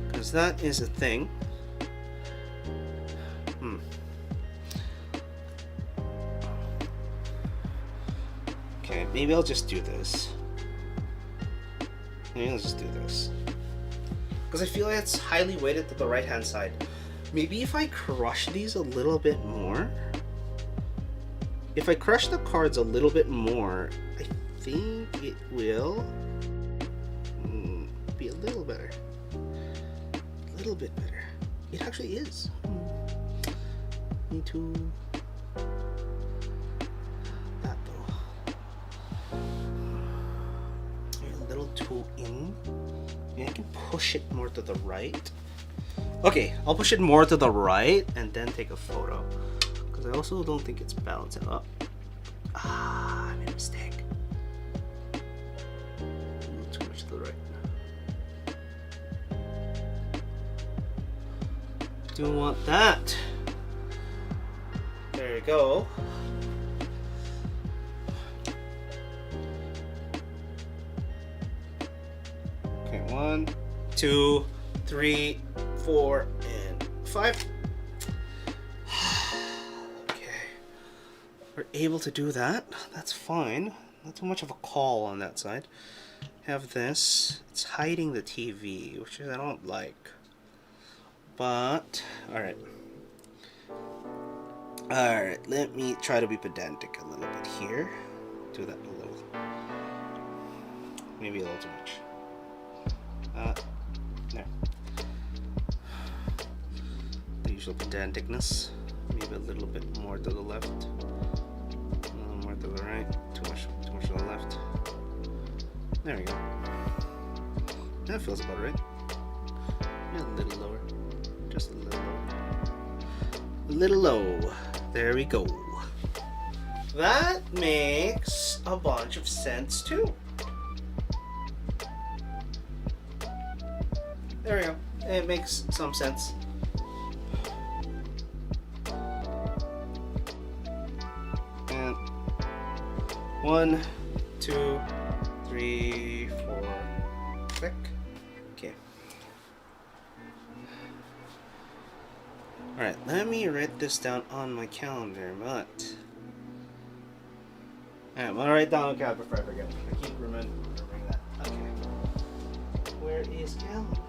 Because that is a thing. Okay, maybe I'll just do this. Maybe I'll just do this. Because I feel like it's highly weighted to the right hand side. Maybe if I crush these a little bit more. If I crush the cards a little bit more, I think it will be a little better. A little bit better. It actually is. Need to... that though. A little too in. Maybe I can push it more to the right. Okay, I'll push it more to the right and then take a photo. Because I also don't think it's balancing up. I made a mistake. A little too much to the right. Do want that. There you go. Okay, 1, 2, 3, 4, and 5. Okay. We're able to do that. That's fine. Not too much of a call on that side. Have this. It's hiding the TV, which I don't like. But, alright. Alright, let me try to be pedantic a little bit here. Do that a little. Maybe a little too much. There. The usual pedanticness. Maybe a little bit more to the left. A little more to the right. Too much to the left. There we go. That feels about right. Yeah, a little lower. Just a little lower. A little low. There we go. That makes a bunch of sense too. There we go. It makes some sense. And 1, 2, 3, 4. Click. Okay. Alright, let me write this down on my calendar, but... Alright, I'm gonna write down on calendar before I forget. I keep remembering that. Okay. Where is calendar?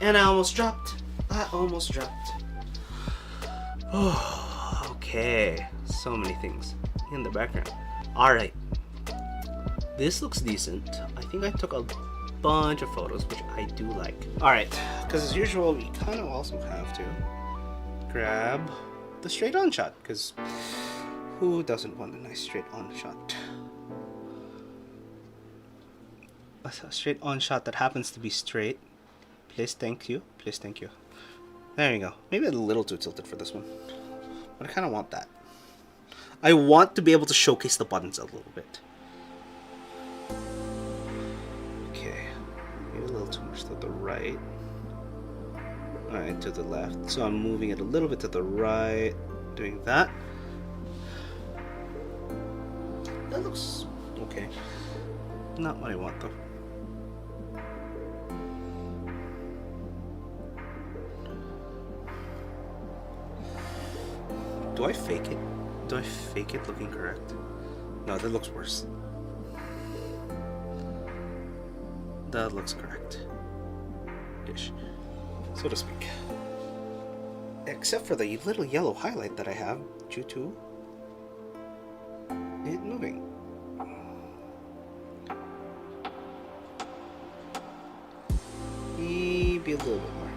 And I almost dropped. Oh, okay. So many things in the background. Alright. This looks decent. I think I took a bunch of photos, which I do like. Alright, because as usual, we kind of also have to grab the straight on shot, because who doesn't want a nice straight on shot? A straight on shot that happens to be straight. Please, thank you. Please, thank you. There you go. Maybe a little too tilted for this one. But I kind of want that. I want to be able to showcase the buttons a little bit. Okay. Maybe a little too much to the right. Alright, to the left. So I'm moving it a little bit to the right. Doing that. That looks okay. Not what I want though. Do I fake it? Do I fake it looking correct? No, that looks worse. That looks correct. Ish. So to speak. Except for the little yellow highlight that I have due to it moving. Maybe a little bit more.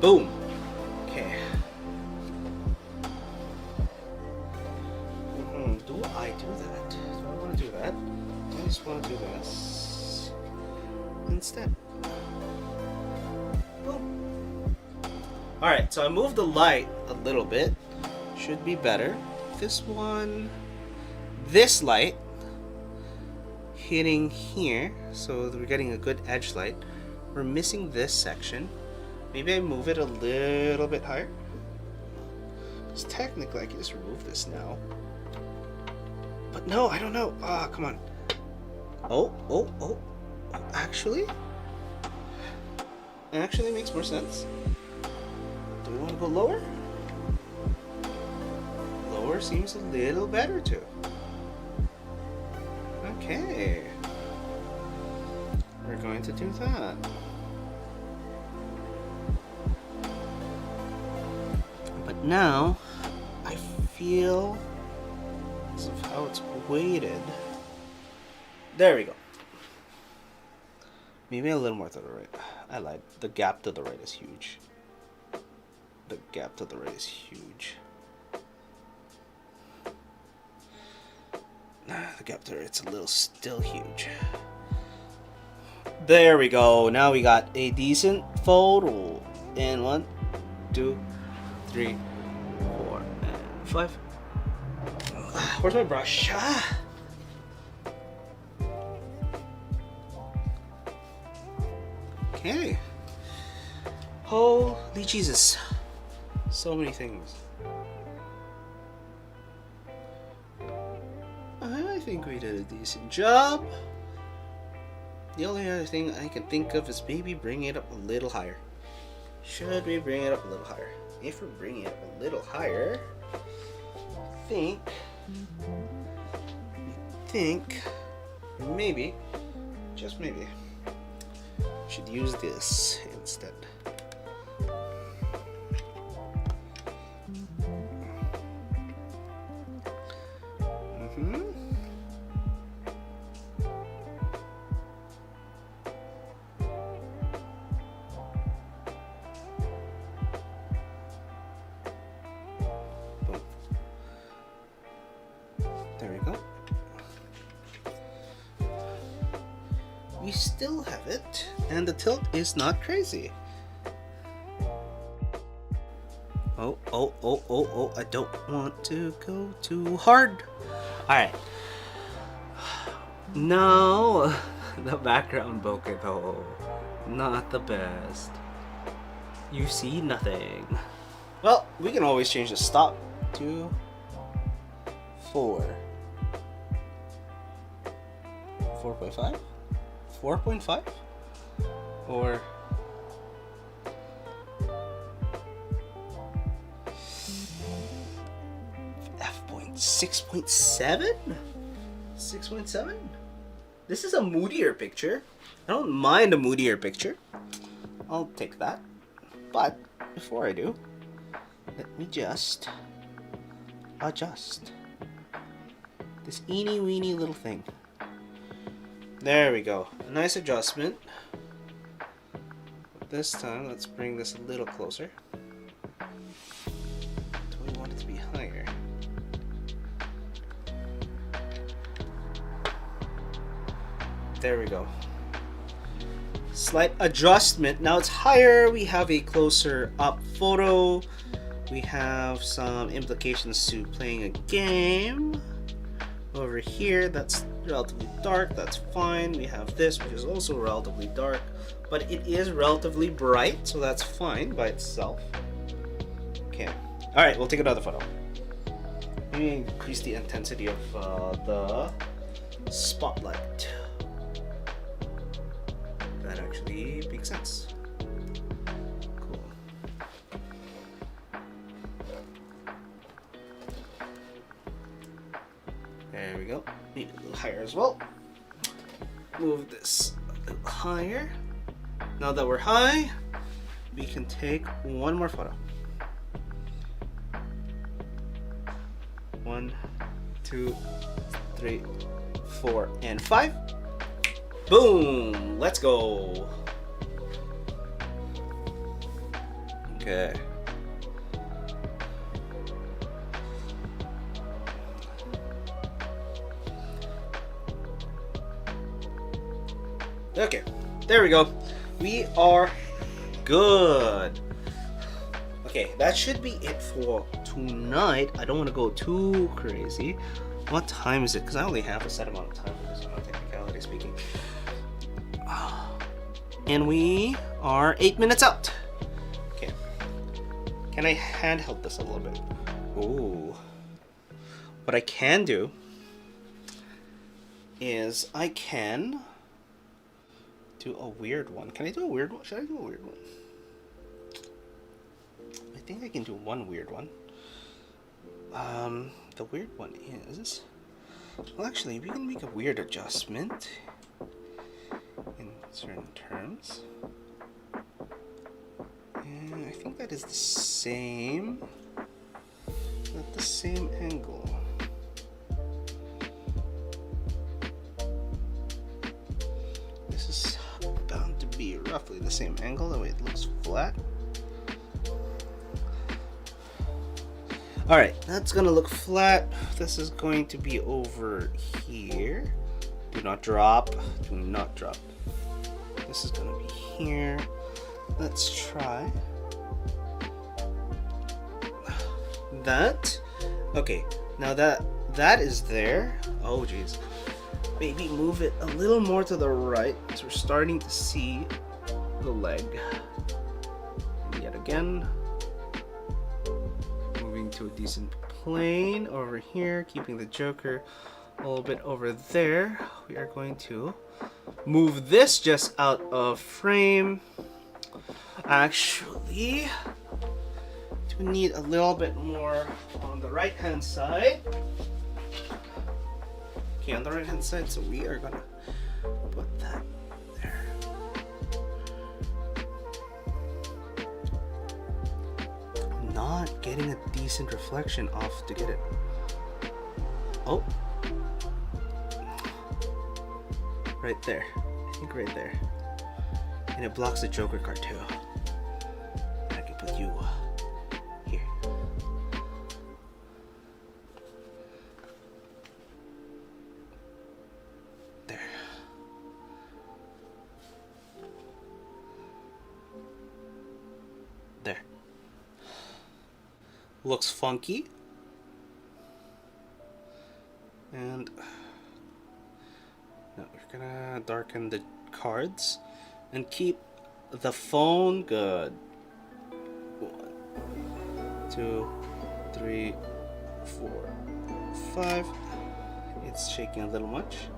Boom! Okay. Do I do that? Do I want to do that? I just want to do this instead. Boom. Alright, so I moved the light a little bit. Should be better. This one, this light hitting here, so we're getting a good edge light. We're missing this section. Maybe I move it a little bit higher. Because technically I can just remove this now. But no, I don't know. Ah, come on. Oh. Actually makes more sense. Do we want to go lower? Lower seems a little better too. Okay. We're going to do that. But now, I feel as of how it's weighted. There we go. Maybe a little more to the right. I lied. The gap to the right is huge. The gap to the right is huge. The gap to the right's a little still huge. There we go. Now we got a decent photo. And 1, 2, 3, 4, and 5. Where's my brush? Okay. Holy Jesus. So many things. I think we did a decent job. The only other thing I can think of is maybe bring it up a little higher. Should we bring it up a little higher? If we're bringing it up a little higher, I think maybe, just maybe, should use this instead. still have it, and the tilt is not crazy. Oh, I don't want to go too hard. Alright. No, the background bokeh though, not the best. You see nothing. Well, we can always change the stop to 4. 4.5? 4.5? Or f.6.7? 6.7? This is a moodier picture. I don't mind a moodier picture. I'll take that. But before I do, let me just adjust this eeny weeny little thing. There we go. A nice adjustment. This time, let's bring this a little closer. Do we want it to be higher? There we go. Slight adjustment. Now it's higher. We have a closer up photo. We have some implications to playing a game. Over here, that's relatively dark. That's fine. We have this, which is also relatively dark, but it is relatively bright, so that's fine by itself. Okay. All right, we'll take another photo. Maybe increase the intensity of the spotlight. That actually makes sense. Cool. There we go. Need a little higher as well. Move this a little higher. Now that we're high, we can take one more photo. 1, 2, 3, 4, and 5. Boom! Let's go! Okay. Okay, there we go. We are good. Okay, that should be it for tonight. I don't want to go too crazy. What time is it? Because I only have a set amount of time for this one, technicality speaking. And we are 8 minutes out. Okay. Can I handheld this a little bit? Ooh. What I can do is I can do a weird one. Can I do a weird one? Should I do a weird one? I think I can do one weird one. The weird one is... Well, actually, we can make a weird adjustment in certain terms. And I think that is the same, at the same angle. This is bound to be roughly the same angle, that way it looks flat. Alright, that's gonna look flat. This is going to be over here. Do not drop. Do not drop. This is gonna be here. Let's try that. Okay, now that is there. Oh geez. Maybe move it a little more to the right, so we're starting to see the leg. And yet again, moving to a decent plane over here, keeping the Joker a little bit over there. We are going to move this just out of frame. Actually, we need a little bit more on the right hand side. Okay, on the right hand side, so we are gonna put that there. I'm not getting a decent reflection off to get it. Oh, right there. I think right there. And it blocks the Joker card too. I can put you here. There. There. Looks funky. And now we're gonna darken the cards and keep the phone good. 1, 2, 3, 4, 5. It's shaking a little much.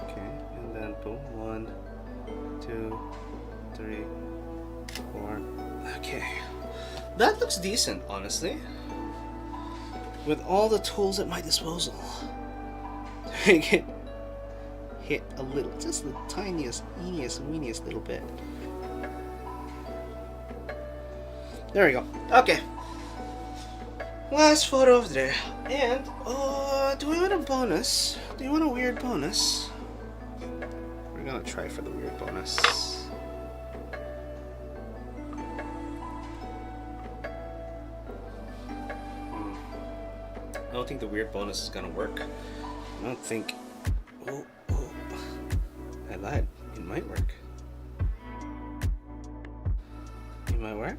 Okay, and then boom. 1, 2, 3, 4. Okay, that looks decent, honestly. With all the tools at my disposal, make it hit a little, just the tiniest, weeniest little bit. There we go. Okay. Last photo of the day. And, do we want a bonus? Do you want a weird bonus? We're gonna try for the weird bonus. I don't think the weird bonus is gonna work. I don't think. Oh, I lied. It might work. It might work.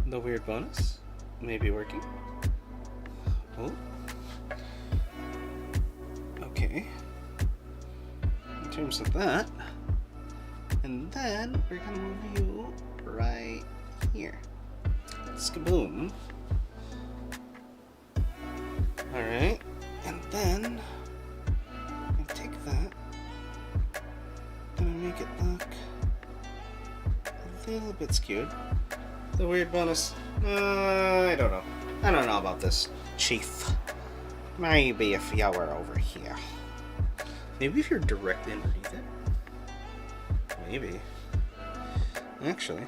The weird bonus may be working. Oh. Okay. In terms of that, and then we're gonna move you right here. Skaboom. Alright, and then I'm gonna take that, gonna make it look a little bit skewed. The weird bonus, I don't know. I don't know about this, Chief. Maybe if you were over here. Maybe if you're directly underneath it. Maybe. Actually,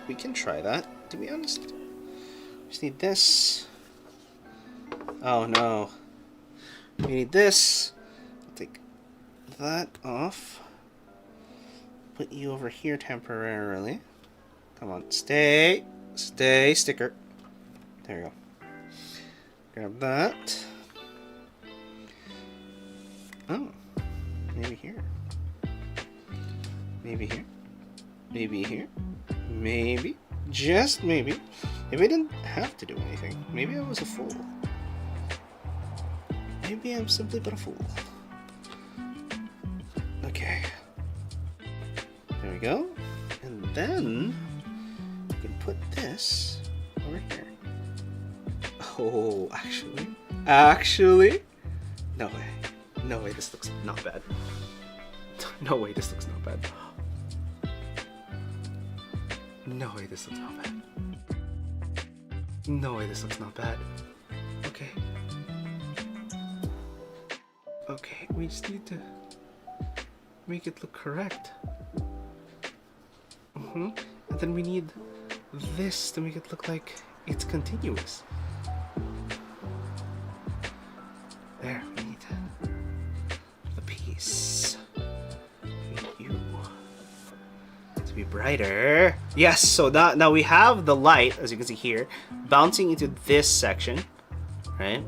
we can try that, to be honest. Just need this. Oh no. We need this. I'll take that off. Put you over here temporarily. Come on, stay. Stay, sticker. There you go. Grab that. Oh. Maybe here. Maybe here. Maybe here. Maybe. Just maybe. Maybe I didn't have to do anything. Maybe I was a fool. Maybe I'm simply but a fool. Okay. There we go. And then we can put this over here. Oh, actually, no way. No way, this looks not bad. No way, this looks not bad. No way, this looks not bad. No way, this looks not bad. Okay. Okay, we just need to make it look correct. And then we need this to make it look like it's continuous. There, we need the piece. We need you to be brighter. Yes, so now we have the light, as you can see here, bouncing into this section, right?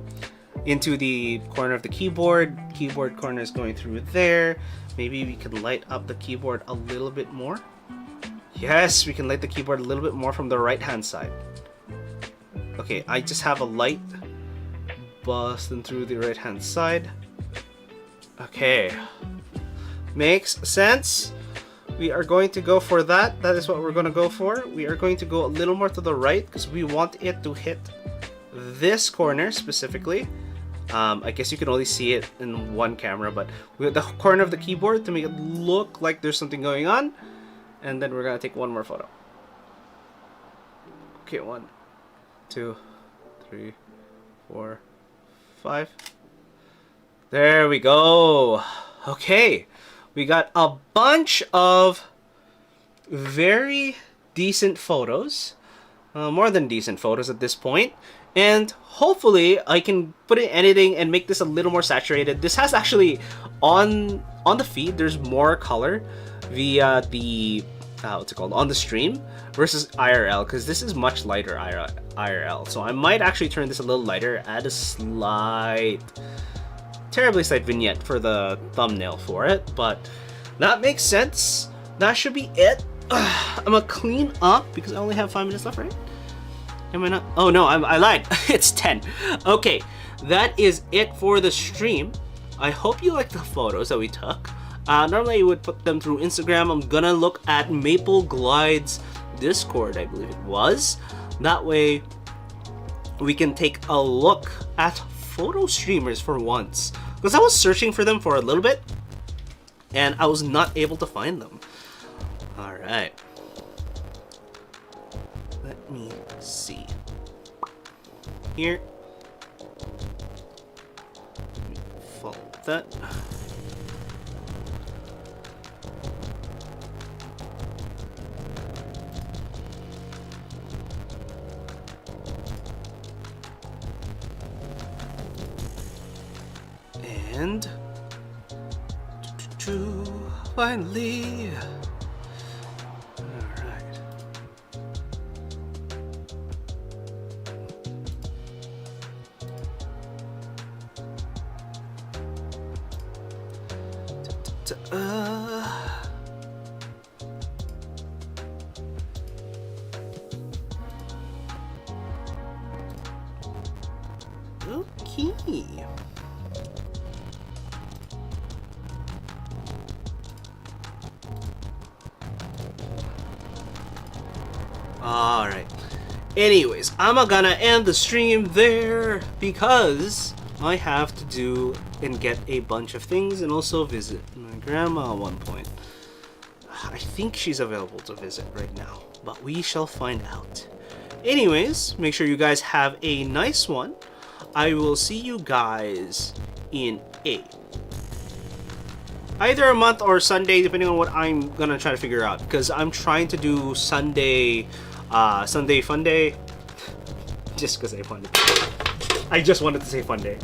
Into the corner of the keyboard. Keyboard corner is going through there. Maybe we could light up the keyboard a little bit more. Yes, we can light the keyboard a little bit more from the right hand side. Okay, I just have a light busting through the right hand side. Okay, makes sense. We are going to go for that. That is what we're going to go for. We are going to go a little more to the right because we want it to hit this corner specifically. I guess you can only see it in one camera, but we have the corner of the keyboard to make it look like there's something going on. And then we're gonna take one more photo. Okay, 1, 2, 3, 4, 5. There we go. Okay, we got a bunch of very decent photos, more than decent photos at this point. And hopefully I can put in editing and make this a little more saturated. This has actually, on the feed, there's more color via the, what's it called, on the stream versus IRL, because this is much lighter IRL. So I might actually turn this a little lighter, add a slight, terribly slight vignette for the thumbnail for it, but that makes sense. That should be it I'm gonna clean up because I only have 5 minutes left, right? Am I not? Oh no, I lied. It's 10. Okay, that is it for the stream. I hope you like the photos that we took. Normally I would put them through Instagram. I'm gonna look at Maple Glide's Discord, I believe it was. That way we can take a look at photo streamers for once. Because I was searching for them for a little bit and I was not able to find them. Alright. Let me see. Here. Let me follow that. And finally, all right. Okay. Alright. Anyways, I'm gonna end the stream there because I have to do and get a bunch of things and also visit my grandma at one point. I think she's available to visit right now, but we shall find out. Anyways, make sure you guys have a nice one. I will see you guys in either a month or Sunday, depending on what I'm gonna try to figure out, because I'm trying to do Sunday fun day just because I wanted I just wanted to say fun day.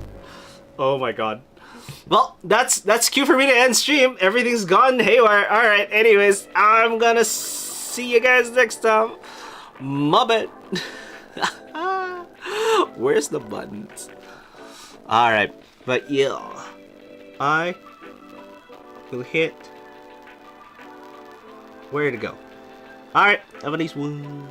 Oh my god. Well, that's cue for me to end stream. Everything's gone haywire. Alright, anyways, I'm gonna see you guys next time. Muppet. Where's the buttons? Alright, but yeah, I will hit where to go. Alright, have a nice one.